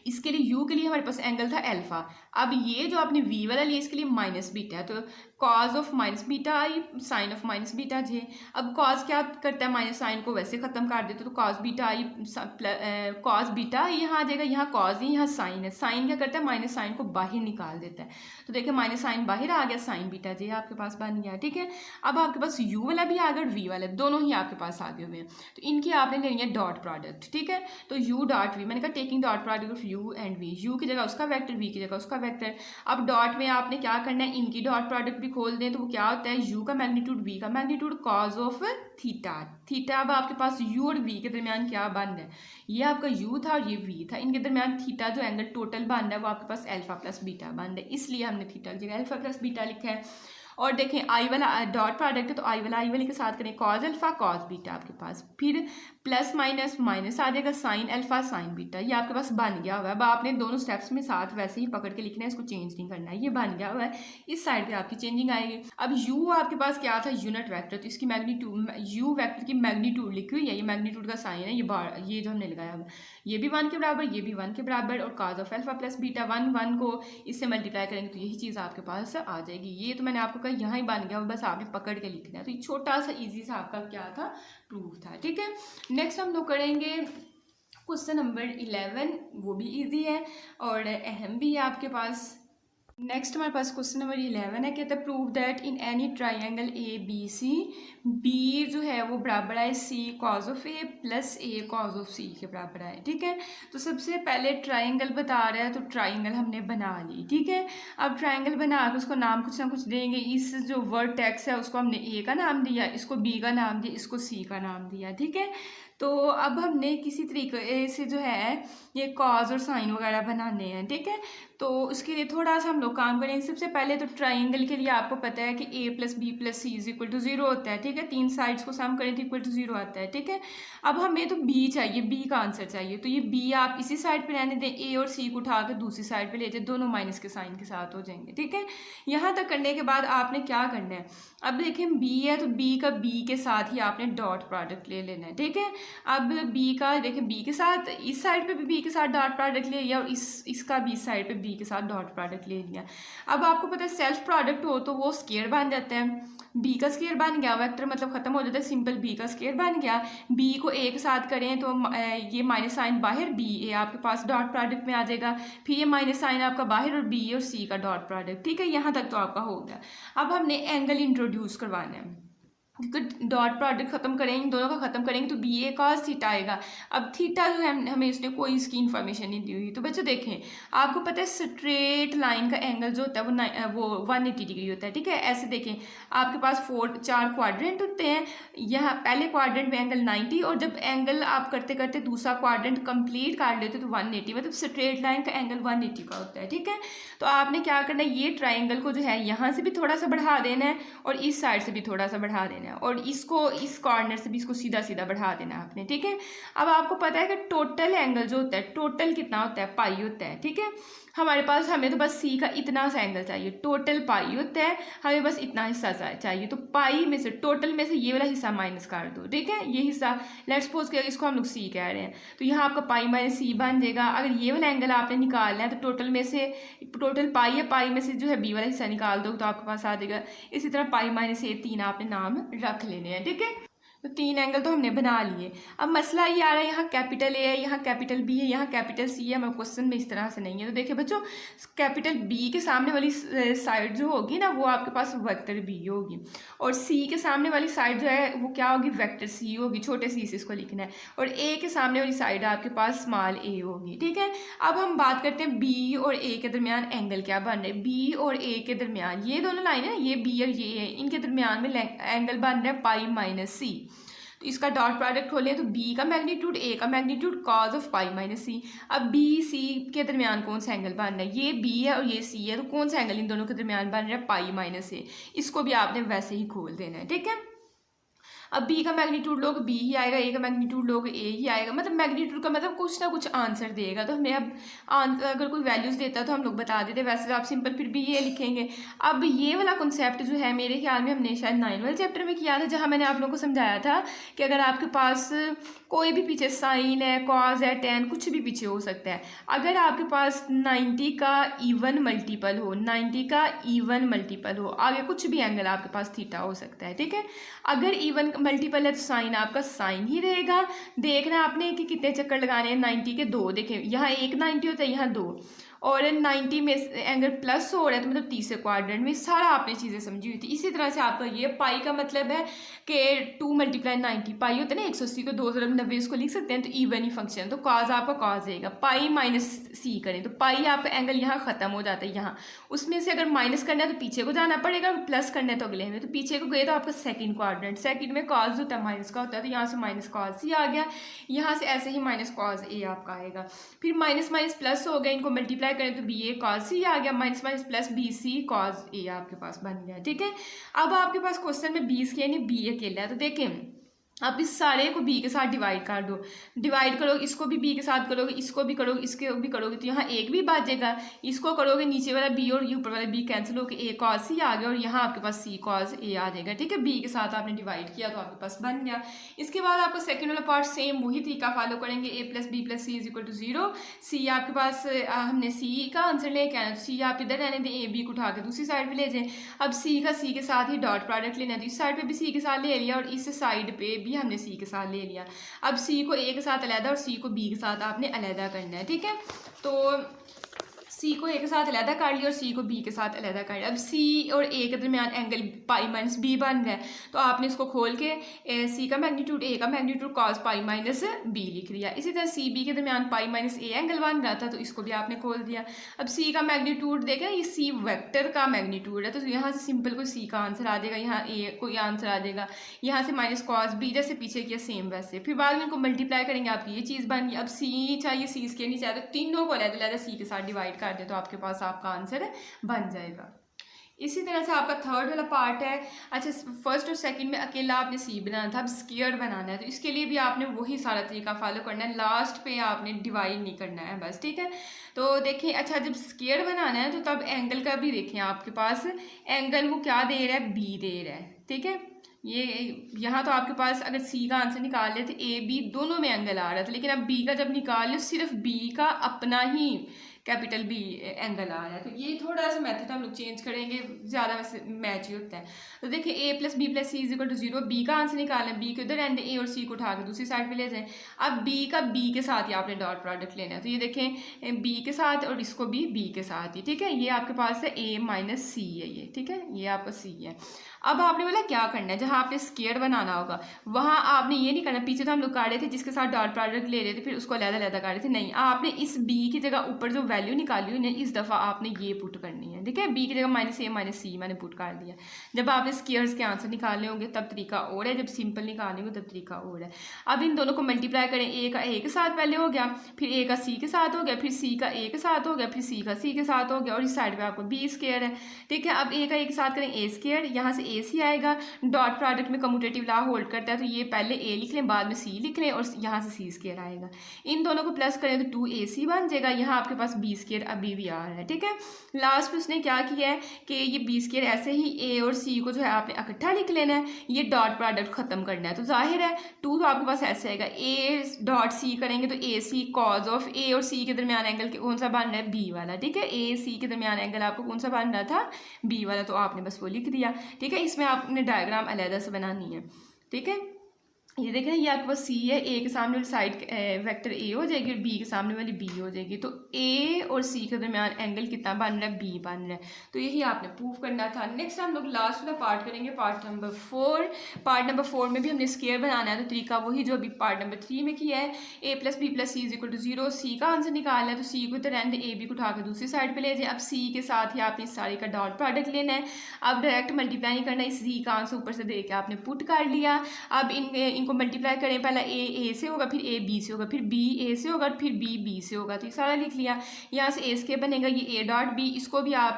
इसके लिए यू के लिए हमारे पास एंगल था अल्फा। अब ये जो आपने वी वाला लिया इसके लिए माइनस बीटा है, तो cos of minus beta I, sine of minus beta J. अब कॉज क्या करता है, माइनस साइन को वैसे खत्म कर देते, तो कॉज बीटा आई, कॉज बीटा यहाँ आ जाएगा, यहाँ कॉज है, यहाँ साइन है। साइन क्या करता है, माइनस साइन को बाहर निकाल देता है। तो देखिए माइनस साइन बाहर आ गया, साइन बीटा जे आपके पास बन गया। ठीक है, अब आपके पास यू वाला भी आ गया और वी वाला, दोनों ही आपके पास आगे हुए हैं। तो इनकी आपने लेनी है डॉट प्रोडक्ट। ठीक है, तो यू डॉट वी, मैंने कहा taking dot product of U and V, U की जगह उसका वेक्टर, वी की जगह उसका वेक्टर। अब डॉट में आपने क्या करना है, इनकी डॉट प्रोडक्ट भी खोल दें, तो वो क्या होता है, यू का मैग्नीट्यूड वी का magnitude cos of theta. Theta अब आपके पास यू और वी के दरमियान क्या बन रहा है, ये आपका यू था और ये वी था, इनके दरमियान थीटा जो एंगल टोटल बन रहा है वो आपके पास अल्फा प्लस बीटा बन रहा है, इसलिए हमने थीटा की जगह अल्फा प्लस बीटा लिखा है। और देखें आई वाला डॉट प्रोडक्ट है, तो आई वाले के साथ करें कॉज अल्फा कॉज बीटा आपके पास, फिर प्लस माइनस माइनस आ जाएगा, साइन अल्फा साइन बीटा, ये आपके पास बन गया हुआ है। अब आपने दोनों स्टेप्स में साथ वैसे ही पकड़ के लिखना है, इसको चेंज नहीं करना है, ये बन गया हुआ है। इस साइड पे आपकी चेंजिंग आएगी। अब यू आपके पास क्या था, यूनिट वेक्टर, तो इसकी मैग्नीट्यूड, यू वेक्टर की मैग्नीट्यूड लिखी हुई है, ये मैग्नीट्यूड का साइन है, ये जो हमने लगाया हुआ, ये भी 1 के बराबर, ये भी 1 के बराबर, और cos of alpha plus beta 1 को इससे मल्टीप्लाई करेंगे तो यही चीज़ आपके पास आ जाएगी। ये तो मैंने आपको कहा यहाँ ही बन गया, बस आपने पकड़ के लिखना है। तो ये छोटा सा इजी सा आपका क्या था, प्रूफ था। ठीक है, नेक्स्ट हम लोग करेंगे क्वेश्चन नंबर 11, वो भी इजी है और अहम भी है आपके पास। नेक्स्ट हमारे पास क्वेश्चन नंबर 11 है, कहता है prove that in any triangle A B C, B जो है वो बराबर है C cos of A plus A cos of C के बराबर है। ठीक है, तो सबसे पहले ट्राइंगल बता रहा है, तो ट्राइंगल हमने बना ली। ठीक है, अब ट्राइंगल बना के उसको नाम कुछ ना कुछ देंगे। इस जो वर्ड टेक्स है उसको हमने ए का नाम दिया, इसको बी का नाम दिया, इसको सी का नाम दिया। ठीक है, तो अब हमने किसी तरीके से जो है ये कॉज और साइन वगैरह बनाने हैं। ठीक है, तो उसके लिए थोड़ा सा हम लोग काम करेंगे। सबसे पहले तो ट्राइंगल के लिए आपको पता है कि A plus B plus C is equal to 0 होता है। ठीक है, 3 साइड्स को सम करें तो इक्वल टू 0 आता है। ठीक है, अब हमें तो बी चाहिए, बी का आंसर चाहिए, तो ये बी आप इसी साइड पे रहने दें, ए और सी को उठा कर दूसरी साइड पे ले जाए, दोनों माइनस के साइन के साथ हो जाएंगे। ठीक है, यहाँ तक करने के बाद आपने क्या करना है, अब देखें बी है तो बी का बी के साथ ही आपने डॉट प्रोडक्ट ले लेना है। ठीक है, अब बी का देखें बी के साथ इस साइड पे भी बी के साथ डॉट प्रोडक्ट ले लिया और इसका भी इस साइड पे बी के साथ डॉट प्रोडक्ट ले लिया। अब आपको पता है सेल्फ प्रोडक्ट हो तो वो स्केयर बन जाता है, बी का स्केयर बन गया, वेक्टर मतलब खत्म हो जाता है, सिंपल बी का स्केयर बन गया। बी को ए के साथ करें तो ये माइनस साइन बाहर, बी ए आपके पास डॉट प्रोडक्ट में आ जाएगा, फिर ये माइनस साइन आपका बाहर और बी और सी का डॉट प्रोडक्ट। ठीक है, यहाँ तक तो आपका हो गया। अब हमने एंगल इंट्रोड्यूस करवाना है, क्योंकि डॉट प्रोडक्ट खत्म करेंगे, दोनों का खत्म करेंगे तो बी ए कॉस थीटा आएगा। अब थीटा जो है हमें उसने कोई इसकी इन्फॉर्मेशन नहीं दी हुई। तो बच्चों देखें, आपको पता है स्ट्रेट लाइन का एंगल जो होता है वो 180 डिग्री होता है। ठीक है, ऐसे देखें आपके पास 4 क्वाड्रेंट होते हैं, यहाँ पहले क्वाड्रेंट में एंगल 90, और जब एंगल आप करते करते दूसरा क्वाड्रेंट कंप्लीट कर लेते तो 180, मतलब स्ट्रेट लाइन का एंगल 180 का होता है। ठीक है, तो आपने क्या करना है, ये ट्राइंगल को जो है यहाँ से भी थोड़ा सा बढ़ा देना है और इस साइड से भी थोड़ा सा बढ़ा देना है, और इसको इस कॉर्नर से भी इसको सीधा सीधा बढ़ा देना है आपने। ठीक है, अब आपको पता है कि टोटल एंगल जो होता है, टोटल कितना होता है, पाई होता है। ठीक है, हमें तो बस सी का इतना सा एंगल चाहिए, टोटल पाई होता है, हमें बस इतना हिस्सा चाहिए, तो पाई में से टोटल में से ये वाला हिस्सा माइनस कर दो। ठीक है, ये हिस्सा लेट्स सपोज कि इसको हम लोग सी कह रहे हैं, तो यहाँ आपका पाई माइनस सी बन जाएगा। अगर ये वाला एंगल आपने निकालना है तो टोटल में से, टोटल पाई है, पाई में से जो है बी वाला हिस्सा निकाल दो तो आपके पास आ जाएगा। इसी तरह पाई माइनस ए 3 आपने नाम रख लेने हैं। ठीक है, तो 3 एंगल तो हमने बना लिए। अब मसला ये आ रहा है, यहाँ कैपिटल ए है, यहाँ कैपिटल बी है, यहाँ कैपिटल सी है, मैं क्वेश्चन में इस तरह से नहीं है। तो देखिए बच्चों, कैपिटल बी के सामने वाली साइड जो होगी ना वो आपके पास वेक्टर बी होगी, और सी के सामने वाली साइड जो है वो क्या होगी, वेक्टर सी होगी, छोटे सी से इसको लिखना है, और ए के सामने वाली साइड आपके पास स्मॉल ए होगी। ठीक है, अब हम बात करते हैं बी और ए के दरमियान एंगल क्या बन रहा है। बी और ए के दरमियान ये दोनों लाइन है, ये बी और ये है, इनके दरमियान में एंगल बन रहा है पाई माइनस सी। तो इसका डॉट प्रोडक्ट खोलें तो बी का मैग्नीट्यूड ए का magnitude cos of pi minus C. अब बी सी के दरमियान कौन सा एंगल बन रहा है, ये बी है और ये सी है, तो कौन सा एंगल इन दोनों के दरमियान बन रहा है, पाई माइनस ए। इसको भी आपने वैसे ही खोल देना है। ठीक है, अब बी का मैग्नीट्यूड लोग बी ही आएगा, ए का मैग्नीट्यूड लोग ए ही आएगा, मतलब मैग्नीट्यूड का मतलब कुछ ना कुछ आंसर देगा। तो हमें अब अगर कोई वैल्यूज़ देता तो हम लोग बता देते, वैसे तो आप सिंपल फिर भी ये लिखेंगे। अब ये वाला कॉन्सेप्ट जो है मेरे ख्याल में हमने शायद 9 वाले चैप्टर में किया था, जहाँ मैंने आप लोगों को समझाया था कि अगर आपके पास कोई भी पीछे साइन है, कॉज है, टेन, कुछ भी पीछे हो सकता है, अगर आपके पास 90 का इवन मल्टीपल हो, 90 का इवन मल्टीपल हो, आगे कुछ भी एंगल आपके पास थीटा हो सकता है, ठीक है। अगर इवन मल्टीपल है तो साइन आपका साइन ही रहेगा। देखना आपने कि कितने चक्कर लगाने हैं 90 के, 2। देखें यहाँ एक 90 होता है, यहाँ 2, और 90 में एंगल प्लस हो रहा है तो मतलब तीसरे क्वाड्रेंट में, सारा आपने चीज़ें समझी हुई थी। इसी तरह से आपका ये पाई का मतलब है कि 2 × 90 पाई होता है ना, 180 को 290 इसको लिख सकते हैं, तो इवन ही फंक्शन, तो कॉज आपका कॉज रहेगा। पाई माइनस सी करें तो पाई आपका एंगल यहाँ ख़त्म हो जाता है, यहाँ उसमें से अगर माइनस करना है तो पीछे को जाना पड़ेगा, और प्लस करना है तो अगले में, तो पीछे को गए तो आपका सेकंड क्वाड्रेंट, सेकंड में कॉज होता है माइनस का होता है, तो यहाँ से माइनस कॉज सी आ गया, यहाँ से ऐसे ही माइनस कॉज ए आपका आएगा। फिर माइनस माइनस प्लस हो गया, इनको मल्टीप्लाई करें तो बी ए कॉज सी आ गया, minus minus plus B C cos A आपके पास बन गया, ठीक है। अब आपके पास क्वेश्चन में बी स्क्वायर यानी बी अकेला है, तो देखें आप इस सारे को बी के साथ डिवाइड कर दो, डिवाइड करोगे, इसको भी बी के साथ करोगे, इसको भी करोगे, इसके भी करोगे, तो यहाँ एक भी बचेगा, इसको करोगे नीचे वाला बी और ऊपर वाला बी कैंसिल होकर ए कॉज सी आ गया, और यहाँ आपके पास सी कॉज ए आ जाएगा, ठीक है। बी के साथ आपने डिवाइड किया तो आपके पास बन गया। इसके बाद आपको सेकेंड वाला पार्ट सेम वही तरीका फॉलो करेंगे, A plus B plus C is equal to 0। C आपके पास हमने सी का आंसर लेके आना, तो सी आप इधर रहने दें, ए बी को उठा के दूसरी साइड पर ले जाएं। अब सी का सी के साथ ही डॉट प्रोडक्ट लेना है, तो इस साइड पर भी सी के साथ ले लिया, और इस साइड पर भी हमने सी के साथ ले लिया। अब सी को ए के साथ अलग और सी को बी के साथ आपने अलग करना है, ठीक है। तो सी को ए के साथ अलग कर लिया और सी को बी के साथ अलग कर लिया। अब सी और ए के दरमियान एंगल पाई माइनस बी बन रहा है, तो आपने इसको खोल के सी का मैग्नीट्यूड ए का magnitude cos pi minus B लिख दिया। इसी तरह सी बी के दरमियान पाई माइनस ए एंगल बन रहा था, तो इसको भी आपने खोल दिया। अब सी का मैग्नीट्यूड देखें, ये सी वेक्टर का मैग्नीट्यूड है, तो यहाँ से सिंपल कोई सी का आंसर आ जाएगा, यहाँ ए कोई आंसर आ जाएगा, यहाँ से माइनस कॉस बी जैसे पीछे किया सेम वैसे, फिर बाद में इनको मल्टीप्लाई करेंगे, आपकी ये चीज़ बन गई। अब सी चाहिए, सी स्क्वायर नहीं चाहिए, तो तीनों को अलग अलग सी के साथ डिवाइड कर दे तो आपके पास आपका आंसर बन जाएगा। इसी तरह से आपका थर्ड वाला पार्ट है। अच्छा, फर्स्ट और सेकंड में अकेला आपने सी बनाना था, अब स्क्वायर बनाना है, तो इसके लिए भी आपने वही सारा तरीका फॉलो करना है, लास्ट पे आपने डिवाइड नहीं करना है बस, ठीक है। तो देखिए, अच्छा जब स्क्वायर बनाना है तो तब एंगल का भी देखें, आपके पास एंगल वो क्या दे रहा है, बी दे रहा है, ठीक है। ये यहाँ तो आपके पास अगर सी का आंसर निकाल ले तो ए बी दोनों में एंगल आ रहा था, लेकिन अब बी का जब निकाल लो सिर्फ बी का अपना ही कैपिटल बी एंगल आ रहा है, तो ये थोड़ा सा मेथड हम लोग चेंज करेंगे, ज़्यादा वैसे मैच ही होता है। तो देखिए A plus B plus C is equal to 0, B का आंसर निकालना है, बी के उधर एंड ए और सी को उठा के दूसरी साइड पे ले जाएं। अब बी का बी के साथ ही आपने डॉट प्रोडक्ट लेना है, तो ये देखें बी के साथ और इसको भी बी के साथ ही, ठीक है। ये आपके पास है ए माइनस सी है ये, ठीक है, ये आपका सी है। अब आपने बोला क्या करना है, जहाँ आपने स्क्वायर बनाना होगा वहाँ आपने ये नहीं करना, पीछे तो हम लोग कर रहे थे जिसके साथ डॉट प्रोडक्ट ले रहे थे फिर उसको अलग-अलग कर रहे थे, नहीं, आपने इस बी की जगह ऊपर जो वैल्यू निकाली हुई है इस दफ़ा आपने ये पुट करनी है, ठीक है। बी की जगह माइनस ए माइनस सी मैंने पुट कर दिया। जब आपने स्क्वायर्स के आंसर निकालने होंगे तब तरीका और है, जब सिंपल निकालने होंगे तब तरीका और है। अब इन दोनों को मल्टीप्लाई करें, ए का ए के साथ पहले हो गया, फिर ए का सी के साथ हो गया, फिर सी का ए के साथ हो गया, फिर सी का सी के साथ हो गया, और इस साइड पर आपको बी स्क्वायर है, ठीक है। अब ए का ए के साथ करें ए स्क्वायर, यहाँ से ए सी आएगा, डॉट प्रोडक्ट में कम्यूटेटिव लॉ होल्ड करता है, तो ये पहले ए लिख लें बाद में सी लिख लें, और यहाँ से सी स्क्वायर आएगा। इन दोनों को प्लस करें तो 2ac बन जाएगा, यहाँ आपके पास बी स्क्वायर अभी भी आ रहा है, ठीक है। लास्ट में उसने क्या किया है कि ये बी स्क्वायर ऐसे ही ए और सी को जो है आपने इकट्ठा लिख लेना है, ये डॉट प्रोडक्ट खत्म करना है, तो जाहिर है 2 तो आपके पास ऐसे आएगा, ए डॉट सी करेंगे तो ए सी कॉज ऑफ ए और सी के दरमियान एंगल कौन सा बन रहा है, बी वाला, ठीक है। ए सी के दरमियान एंगल आपको कौन सा बन रहा था, बी वाला, तो आपने बस वो लिख दिया, ठीक है। इसमें आपने डायग्राम अलग से बनानी है, ठीक है। ये देखें, ये आपके पास सी है, ए के सामने वाली साइड वेक्टर ए हो जाएगी और बी के सामने वाली बी हो जाएगी, तो ए और सी के दरमियान एंगल कितना बन रहा है, बी बन रहा है, तो यही आपने प्रूव करना था। नेक्स्ट हम लोग लास्ट वाला पार्ट करेंगे, पार्ट नंबर 4। पार्ट नंबर 4 में भी हमने स्क्वायर बनाना है, तो तरीका वही जो अभी पार्ट नंबर 3 में किया है, A plus B plus C is equal to 0, C का आंसर निकालना है, तो सी को इधर रहने ए बी को उठा के दूसरी साइड पर ले जाए। अब सी के साथ ही आपने सारे का डॉट प्रोडक्ट लेना है, अब डायरेक्ट मल्टीप्लाई नहीं करना, इस सी का आंसर ऊपर से दे के आपने पुट कर लिया। अब इनको इनको मल्टीप्लाई करें, पहला ए से होगा, फिर ए बी से होगा, फिर बी ए से होगा, फिर बी बी से होगा। तो ये सारा लिख लिया। यहाँ से ए स्केयर बनेगा, ये ए डॉट बी, इसको भी आप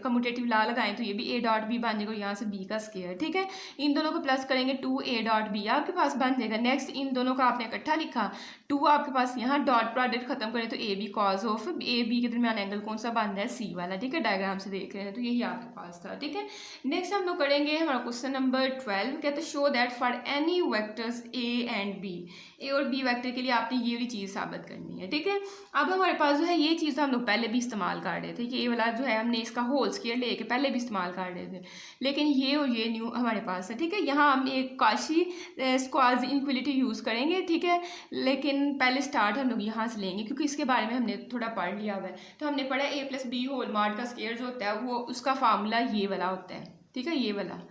कम्यूटेटिव लॉ लगाएं तो ये भी ए डॉट बी बन जाएगा, यहाँ से बी का स्केयर। ठीक है, इन दोनों को प्लस करेंगे, 2 ए डॉट बी आपके पास बन जाएगा। नेक्स्ट इन दोनों का आपने इकट्ठा लिखा, 2 आपके पास यहाँ डॉट प्रोडक्ट खत्म करें तो A B cos of A B के दरमियान एंगल कौन सा बन रहा है, सी वाला। ठीक है, डायग्राम से देख रहे हैं तो यही आपके पास था। ठीक है, नेक्स्ट हम लोग करेंगे हमारा क्वेश्चन नंबर 12, कहते हैं show that for any vectors A and B, A और बी वेक्टर के लिए आपने ये वाली चीज़ साबित करनी है। ठीक है, अब हमारे पास जो है ये चीज़ हम लोग पहले भी इस्तेमाल कर रहे थे कि ये वाला जो है हमने इसका होल स्केयर लेके पहले भी इस्तेमाल कर रहे थे, लेकिन ये और ये न्यू हमारे पास है। ठीक है, यहाँ हम एक काशी स्क्वाज इनक्वलिटी यूज़ करेंगे। ठीक है, लेकिन पहले स्टार्ट हम लोग यहाँ से लेंगे क्योंकि इसके बारे में हमने थोड़ा पढ़ लिया हुआ है। तो हमने पढ़ा ए प्लस बी होल मॉड का स्केयर जो होता है वो उसका फार्मूला ये वाला होता है। ठीक है, ये वाला।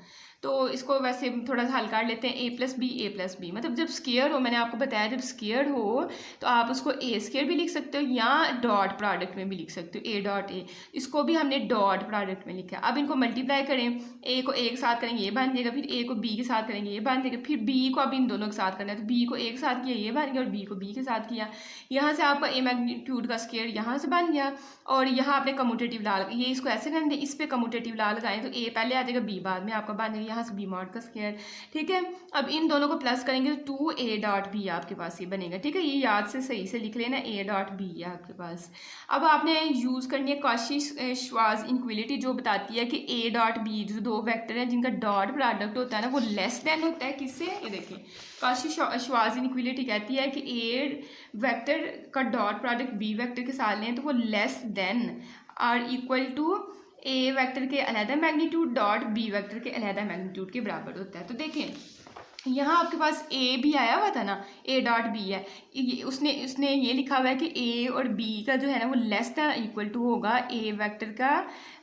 तो इसको वैसे थोड़ा सा हल कर लेते हैं, ए प्लस बी, मतलब जब स्केयर हो, मैंने आपको बताया जब स्केयर हो तो आप उसको ए स्केयर भी लिख सकते हो या डॉट प्रोडक्ट में भी लिख सकते हो, ए डॉट ए। इसको भी हमने डॉट प्रोडक्ट में लिखा है। अब इनको मल्टीप्लाई करें, ए को ए के साथ करेंगे ये बन जाएगा, फिर ए को बी के साथ करेंगे ये बन जाएगा, फिर बी को अब इन दोनों के साथ करना है तो बी को ए के साथ किया ये बन गया और बी को बी के साथ किया। यहाँ से आपका ए मैग्नीट्यूड का स्केयर यहाँ से बन गया और यहाँ आपने कम्यूटेटिव ला, ये इसको ऐसे करने दें, इस पर कम्यूटेटिव ला लगाएं तो ए पहले आ जाएगा, बी बाद में आपका बन जाएगा, यहाँ से बी मॉड का स्केयर। ठीक है, अब इन दोनों को प्लस करेंगे तो 2 ए डॉट बी आपके पास ये बनेगा। ठीक है, ये याद से सही से लिख लेना, ए डॉट बी है आपके पास। अब आपने यूज़ करनी है काशी श्वार्ट्ज इनक्वलिटी जो बताती है कि ए डॉट बी जो दो वेक्टर हैं जिनका डॉट प्रोडक्ट होता है ना वो लेस देन होता है किससे, ये देखिए काशी श्वार्ट्ज इनक्वलिटी कहती है कि ए वेक्टर का डॉट प्रोडक्ट बी वेक्टर के साथ लें तो वो less than or equal to A vector के अलहदा मैग्नीट्यूड डॉट बी वेक्टर के अलहदा मैग्नीट्यूड के बराबर होता है। तो देखें यहाँ आपके पास ए भी आया हुआ था ना, ए डॉट बी है, उसने ये लिखा हुआ है कि ए और बी का जो है ना वो लेस दैन इक्वल टू होगा ए वेक्टर का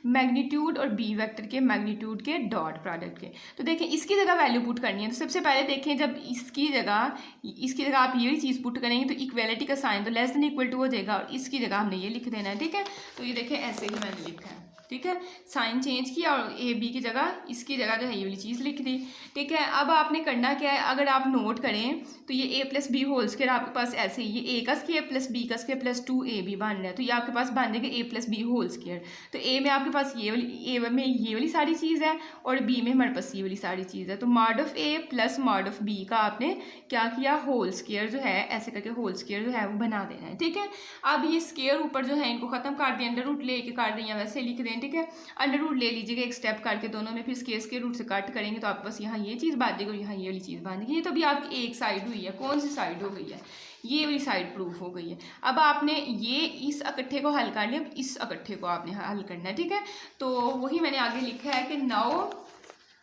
मैग्नीट्यूड और बी वेक्टर के मैग्नीट्यूड के डॉट प्रोडक्ट के। तो देखें इसकी जगह वैल्यू पुट करनी है। तो सबसे पहले देखें जब इसकी जगह आप ये चीज़ पुट करेंगे तो इक्वेलिटी का साइन तो लेस दैन इक्वल टू हो जाएगा और इसकी जगह हमने ये लिख देना है। ठीक है, तो ये देखें ऐसे ही मैंने लिखा है। ठीक है, साइन चेंज किया और ए बी की जगह इसकी जगह जो है ये वाली चीज़ लिख दी। ठीक है, अब आपने करना क्या है, अगर आप नोट करें तो ये ए प्लस बी होल स्केयर आपके पास ऐसे ही, ये ए का स्केयर प्लस बी का स्केयर प्लस 2 ए बी बन रहा है तो ये आपके पास बन जाएगा ए प्लस बी होल स्केयर। तो ए में आपके पास ये वाली सारी चीज़ है और बी में हमारे पास ये वाली सारी चीज़ है। तो mod of A plus mod of B का आपने क्या किया, होल स्केयर जो है ऐसे करके होल स्केयर जो है वो बना देना है। ठीक है, अब ये स्केयर ऊपर जो है इनको ख़त्म कर दें, अंडर रूट लेके कर दें या वैसे लिख दें। ठीक है, अंडर रूट ले लीजिएगा एक स्टेप करके दोनों में, फिर स्केयर रूट से कट करेंगे तो आपके पास यहाँ ये चीज़ बन जाएगी और यहाँ ये वाली चीज़ बन जाएगी। ये तो अभी आपकी एक साइड हुई है, कौन सी साइड हो गई है, ये वाली साइड प्रूफ हो गई है। अब आपने ये इस इकट्ठे को हल कर लिया, अब इस इकट्ठे को आपने हल करना है। ठीक है, तो वही मैंने आगे लिखा है कि नाउ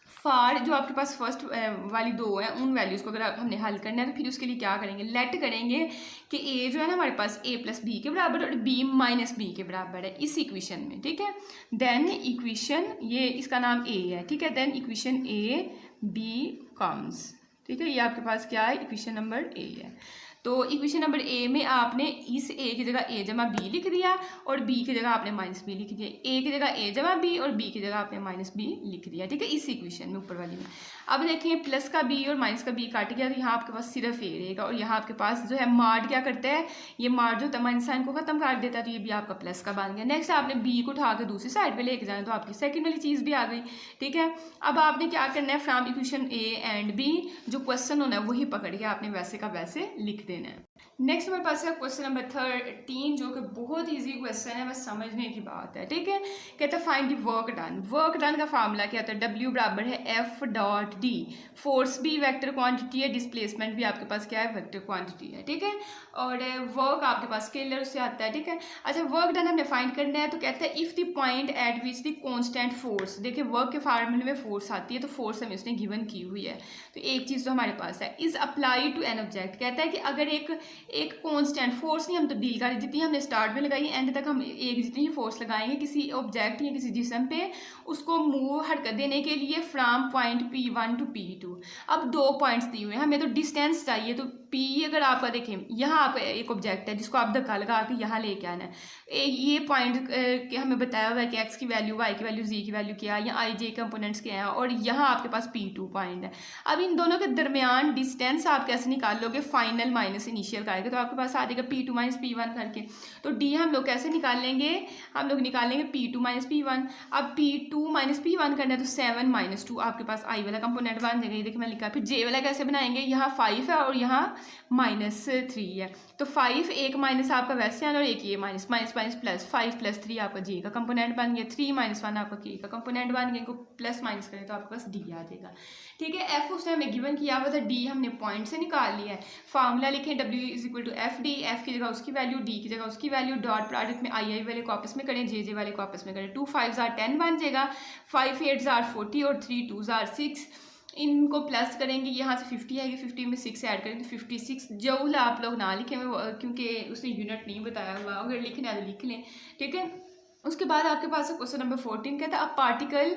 फार जो आपके पास फर्स्ट वाली दो है उन वैल्यूज़ को अगर हमने हल करना है तो फिर उसके लिए क्या करेंगे, लेट करेंगे कि ए जो है ना हमारे पास ए प्लस बी के बराबर और बी माइनस बी के बराबर है इस इक्वेशन में। ठीक है, देन इक्वेशन ये इसका नाम ए है। ठीक है, then equation A B comes. ठीक है, ये आपके पास क्या है, इक्वेशन नंबर ए है। तो इक्वेशन नंबर ए में आपने इस ए की जगह ए जमा बी लिख दिया और बी की जगह आपने माइनस बी लिख दिया, ए की जगह ए जमा बी और बी की जगह आपने माइनस बी लिख दिया। ठीक है, इस इक्वेशन में ऊपर वाली में। अब देखें प्लस का बी और माइनस का बी काट गया तो यहाँ आपके पास सिर्फ ए रहेगा और यहाँ आपके पास जो है मार्ड क्या करता है, ये मार्ड जो होता है माइनस साइन को खत्म कर देता है तो ये भी आपका प्लस का बन गया। नेक्स्ट आपने बी को उठा के दूसरी साइड पे लेके जाना तो आपकी सेकंड वाली चीज़ भी आ गई। ठीक है, अब आपने क्या करना है, from equation A and B जो क्वेश्चन होना है वही पकड़ के आपने वैसे का वैसे लिख देना है। नेक्स्ट हमारे पास है क्वेश्चन नंबर 13 जो कि बहुत इजी क्वेश्चन है, बस समझने की बात है। ठीक है, कहता है find the work done. Work done का फार्मूला क्या होता है, W बराबर है F डॉट D। फोर्स भी वेक्टर क्वांटिटी है, डिस्प्लेसमेंट भी आपके पास क्या है, वेक्टर क्वांटिटी है। ठीक है, और वर्क आपके पास स्केलर से आता है। ठीक है, अच्छा वर्क डन हमने फाइंड करना है तो कहता है if the point eight which the constant force, देखिए वर्क के फार्मूले में फोर्स आती है तो फोर्स हमें उसने गिवन की हुई है। तो एक चीज़ तो हमारे पास है, is apply to an object, कहता है कि अगर एक कांस्टेंट फोर्स नहीं हम तब्दील करें, जितनी हमने स्टार्ट में लगाई एंड तक हम एक जितनी ही फोर्स लगाएंगे किसी ऑब्जेक्ट या किसी जिस्म पे उसको मूव हरकत देने के लिए from point P1 to P2। अब 2 पॉइंट्स दिए हुए हैं, हमें तो डिस्टेंस चाहिए तो P अगर आपका देखें, यहाँ आपका एक ऑब्जेक्ट है जिसको आप धक्का लगा के यहाँ लेके आना है। ये पॉइंट के हमें बताया हुआ है कि x की वैल्यू, y की वैल्यू, z की वैल्यू क्या है, या i j कंपोनेंट्स क्या हैं, और यहाँ आपके पास P2 पॉइंट है। अब इन दोनों के दरमियान डिस्टेंस आप कैसे निकाल लोगे, फाइनल माइनस इनिशियल करके, तो आपके पास आ जाएगा P2 माइनस P1 करके। तो D हम लोग कैसे निकाल लेंगे, हम लोग निकाल लेंगे P2 माइनस P1। अब P2 माइनस P1 करना है तो 7 माइनस 2 आपके पास i वाला कंपोनेंट बन जाएगा। ये देखिए मैं लिखा। फिर j वाला कैसे बनाएंगे, यहाँ 5 है और यहाँ -3 है, तो 5 एक माइनस आपका वैसे आना और एक ये माइनस माइनस माइनस प्लस, 5 + 3 आपका j का कंपोनेंट बन गया, 3 - 1 आपका k का कंपोनेंट बन गया। इनको प्लस माइनस करें तो आपके पास d आ जाएगा। ठीक है, f उसने हमें गिवन किया हुआ था, d हमने पॉइंट से निकाल लिया है। फार्मूला लिखें w = FD, f की जगह उसकी वैल्यू, d की जगह उसकी वैल्यू, डॉट प्रोडक्ट में i वाले को आपस में करें, j वाले को आपस में करें। 2 5 * 10 बन जाएगा, 5 8 * 40 और 3 2 * 6। इनको प्लस करेंगे, यहाँ से 50 आएगी, 50 में 6 ऐड करेंगे तो 56 जूल। आप लोग ना लिखें क्योंकि उसने यूनिट नहीं बताया हुआ, अगर लिखना है तो लिख लें। ठीक है, उसके बाद आपके पास क्वेश्चन नंबर 14 कहता है a particle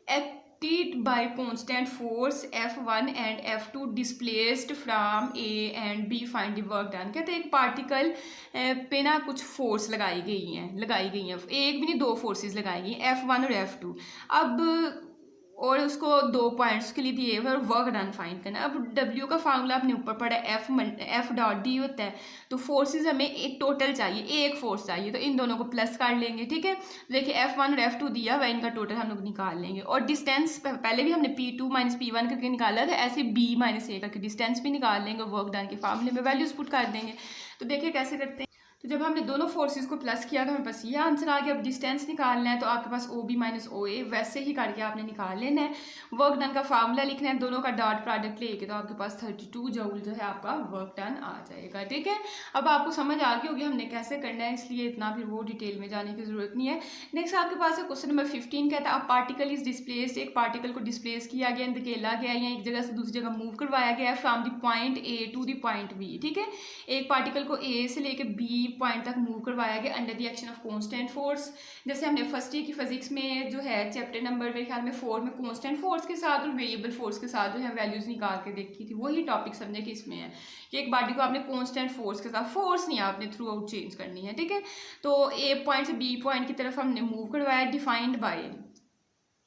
acted by constant force F1 and F2 displaced from A and B, find the work done। कहते हैं एक पार्टिकल पे ना कुछ फोर्स लगाई गई हैं, एक भी नहीं, 2 फोर्सेस लगाई गई, F1 और F2। अब और उसको 2 पॉइंट्स के लिए दिए हुए और वर्क डन फाइंड करना। अब W का फार्मूला आपने ऊपर पढ़ा है, F डॉट D होता है, तो फोर्सेस हमें एक टोटल चाहिए, एक फोर्स चाहिए, तो इन दोनों को प्लस कर लेंगे। ठीक है, देखिए F1 और F2 दिया हुआ, इनका टोटल हम लोग निकाल लेंगे। और डिस्टेंस पहले भी हमने P2 माइनस P1 करके निकाला था, ऐसे B माइनस A करके डिस्टेंस भी निकाल लेंगे, वर्क डन के फार्मूले में वैल्यूज पुट कर देंगे। तो देखिए कैसे करते हैं। तो जब हमने दोनों फोर्सेस को प्लस किया तो हमें पास ये आंसर आ गया। अब डिस्टेंस निकालना है तो आपके पास OB माइनस OA वैसे ही करके आपने निकाल लेना है। वर्क डन का फार्मूला लिखना है, दोनों का डॉट प्रोडक्ट लेके, तो आपके पास 32 जूल जो है आपका वर्क डन आ जाएगा। ठीक है, अब आपको समझ आ गई होगी हमने कैसे करना है, इसलिए इतना फिर वो डिटेल में जाने की जरूरत नहीं है। नेक्स्ट आपके पास है क्वेश्चन नंबर 15 कहता है अ पार्टिकल इज डिस्प्लेस्ड, एक पार्टिकल को डिस्प्लेस किया गया, धकेला गया या एक जगह से दूसरी जगह मूव करवाया गया है, from the point A to the point B। ठीक है, एक पार्टिकल को A से लेके B पॉइंट तक मूव करवाया गया under the action of constant force. जैसे हमने फर्स्ट ईयर की फिजिक्स में जो है चैप्टर नंबर मेरे ख्याल में 4 में कांस्टेंट फोर्स के साथ और वेरिएबल फोर्स के साथ जो है वैल्यूज निकाल के देखी थी, वही टॉपिक समझे कि इसमें है कि एक बॉडी को आपने कांस्टेंट फोर्स के साथ, फोर्स नहीं आपने थ्रू आउट चेंज करनी है। ठीक है, तो ए पॉइंट से बी पॉइंट की तरफ हमने मूव करवाया, डिफाइंड बाय।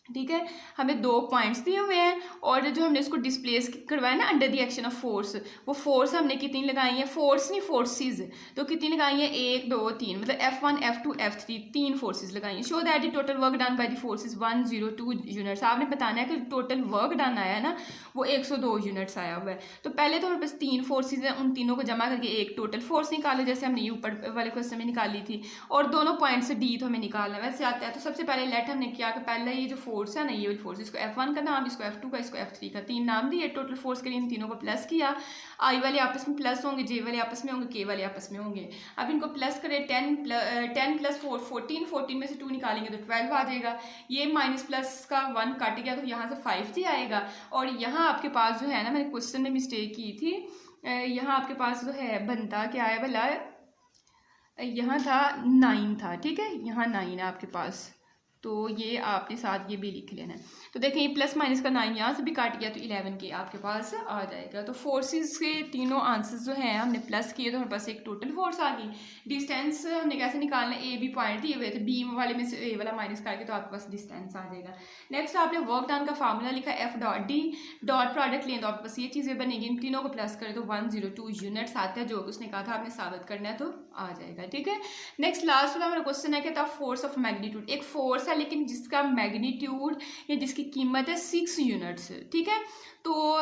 ठीक है, हमें 2 पॉइंट्स दिए हुए हैं और जो हमने इसको डिस्प्लेस करवाया ना under the action of force, वो फोर्स हमने कितनी लगाई है, फोर्स नहीं फोर्सेस, तो कितनी लगाई है 1 2 3, मतलब F1 F2 F3 3 फोर्सेस लगाई हैं। Show that the total work done by the forces 102 units. आपने बताना है कि टोटल वर्क डन आया है ना वो 102 यूनिट्स आया हुआ है। तो पहले तो हमारे पास 3 फोर्सेज हैं, उन तीनों को जमा करके एक टोटल फोर्स निकालो, जैसे हमने ये ऊपर वाले क्वेश्चन में निकाली थी, और दोनों पॉइंट से D तो हमें निकालना है। वैसे आता है तो सबसे पहले लेट हमने क्या कि पहले ये जो फोर्स है ना, ये वाली फोर्स, इसको F1 का नाम, इसको F2 का, इसको F3 का, 3 नाम दिए। टोटल फोर्स के लिए इन तीनों को प्लस किया, I वाले आपस में प्लस होंगे, J वाले आपस में होंगे, K वाले आपस में होंगे। अब इनको प्लस करें, 10 + 4 14, 14 में से 2 निकालेंगे तो 12 आ जाएगा। ये माइनस प्लस का 1 काट गया तो यहाँ से 5G आएगा। और यहाँ आपके पास जो है ना, मैंने क्वेश्चन में मिस्टेक की थी, यहाँ आपके पास जो है बनता क्या है भला, यहाँ था 9 था। ठीक है, यहाँ 9 है आपके पास, तो ये आपके साथ ये भी लिख लेना है। तो देखें ये प्लस माइनस का 9 यहाँ से भी काट गया तो 11 के आपके पास आ जाएगा। तो फोर्सेस के तीनों आंसर्स जो हैं हमने प्लस किए तो हमारे पास एक टोटल फोर्स आ गई। डिस्टेंस हमने कैसे निकालना है, A B पॉइंट दिए हुए थे, B वाले में से A वाला माइनस करके तो आपके पास डिस्टेंस आ जाएगा। नेक्स्ट आपने वर्क डन का फार्मूला लिखा F dot D, dot product लें तो आपके पास ये चीज़ें बनेगी, इन तीनों को प्लस करें तो 102 यूनिट्स आता है, जो कि उसने कहा था आपने साबित करना है तो आ जाएगा। ठीक है, नेक्स्ट लास्ट वाला हमारा क्वेश्चन है कहता फोर्स ऑफ मैग्नीट्यूड। एक फोर्स है लेकिन जिसका मैग्नीट्यूड या जिसकी कीमत है 6 यूनिट्स। ठीक है, तो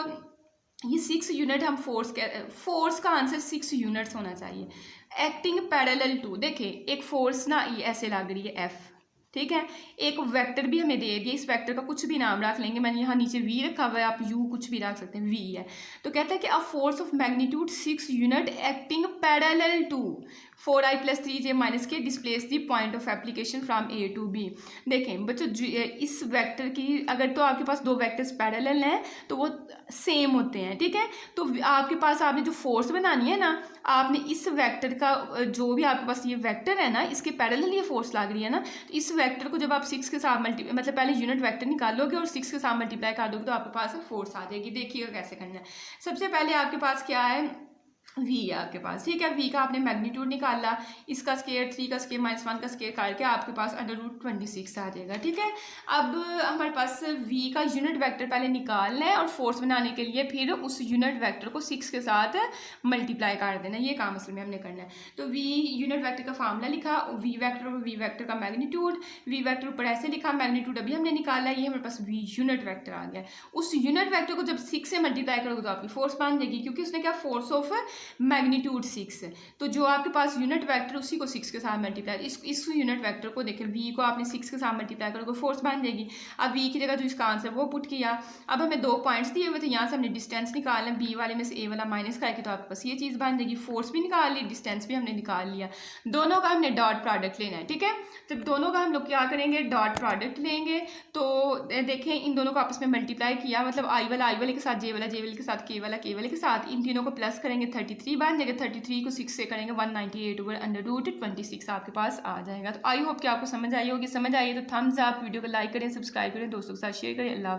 ये 6 यूनिट हम फोर्स का आंसर 6 यूनिट्स होना चाहिए। एक्टिंग पैरेलल टू, देखिए एक फोर्स ना ये ऐसे लग रही है F। ठीक है, एक वेक्टर भी हमें दे दिया, इस वेक्टर का कुछ भी नाम रख लेंगे, मैंने यहाँ नीचे V रखा हुआ है, आप U कुछ भी रख सकते हैं, V है। तो कहता है कि a force of magnitude 6 unit acting parallel to 4i + 3j - k displace the point of application from A to B। देखें बच्चों, इस वेक्टर की अगर तो आपके पास 2 वेक्टर्स पैरेलल हैं तो वो सेम होते हैं। ठीक है, तो आपके पास आपने जो फोर्स बनानी है ना, आपने इस वेक्टर का जो भी आपके पास ये वेक्टर है ना, इसके पैरेलल ये फोर्स लग रही है ना, तो इस वेक्टर को जब आप 6 के साथ मतलब पहले यूनिट वेक्टर निकालोगे और 6 के साथ मल्टीप्लाई कर दोगे तो आपके पास फोर्स आ जाएगी। देखिएगा कैसे करना है। सबसे पहले आपके पास क्या है, वी है आपके पास, ठीक है। वी का आपने मैग्नीट्यूड निकाला, इसका स्केयर 3 का स्केयर -1 का स्केयर करके आपके पास √26 आ जाएगा, ठीक है। अब हमारे पास वी का यूनिट वेक्टर पहले निकालना है और फोर्स बनाने के लिए फिर उस यूनिट वेक्टर को 6 के साथ मल्टीप्लाई कर देना है। ये काम असल में हमने करना है। तो वी यूनिट वेक्टर का फार्मूला लिखा, वी वेक्टर और वी वेक्टर का मैग्नीट्यूड, वी वेक्टर ऊपर ऐसे लिखा, मैग्नीट्यूड अभी हमने निकाला है, ये हमारे पास वी यूनिट वेक्टर आ गया। उस यूनिट वेक्टर को जब 6 से मल्टीप्लाई करोगे तो आपकी फोर्स बन जाएगी, क्योंकि उसने क्या फोर्स ऑफ मैग्नीट्यूड 6 है। तो जो आपके पास यूनिट वेक्टर उसी को 6 के साथ मल्टीप्लाई, इस यूनिट वेक्टर को देखें, वी को आपने 6 के साथ मल्टीप्लाई करोगे फोर्स बन जाएगी। अब वी की जगह जो इसका आंसर वो पुट किया। अब हमें 2 पॉइंट्स दिए हुए थे, यहाँ से हमने डिस्टेंस निकालना है, बी वाले में से ए वाला माइनस करके तो आपके पास ये चीज़ बन जाएगी। फोर्स भी निकाल ली, डिस्टेंस भी हमने निकाल लिया। दोनों का हमने डॉट प्रोडक्ट लेना है, ठीक है। जब दोनों का हम लोग क्या करेंगे, डॉट प्रोडक्ट लेंगे। तो देखें, इन दोनों को आपस में मल्टीप्लाई किया, मतलब आई वाले के साथ जे वाले के साथ के वाले के साथ, इन तीनों को प्लस करेंगे 33 बन जाएगा। 33 को 6 से करेंगे 198 ओवर √26 आपके पास आ जाएगा। तो आई होप कि आपको समझ आई होगी। समझ आई है तो थम्स अप, वीडियो को लाइक करें, सब्सक्राइब करें, दोस्तों के साथ शेयर करें। अल्लाह।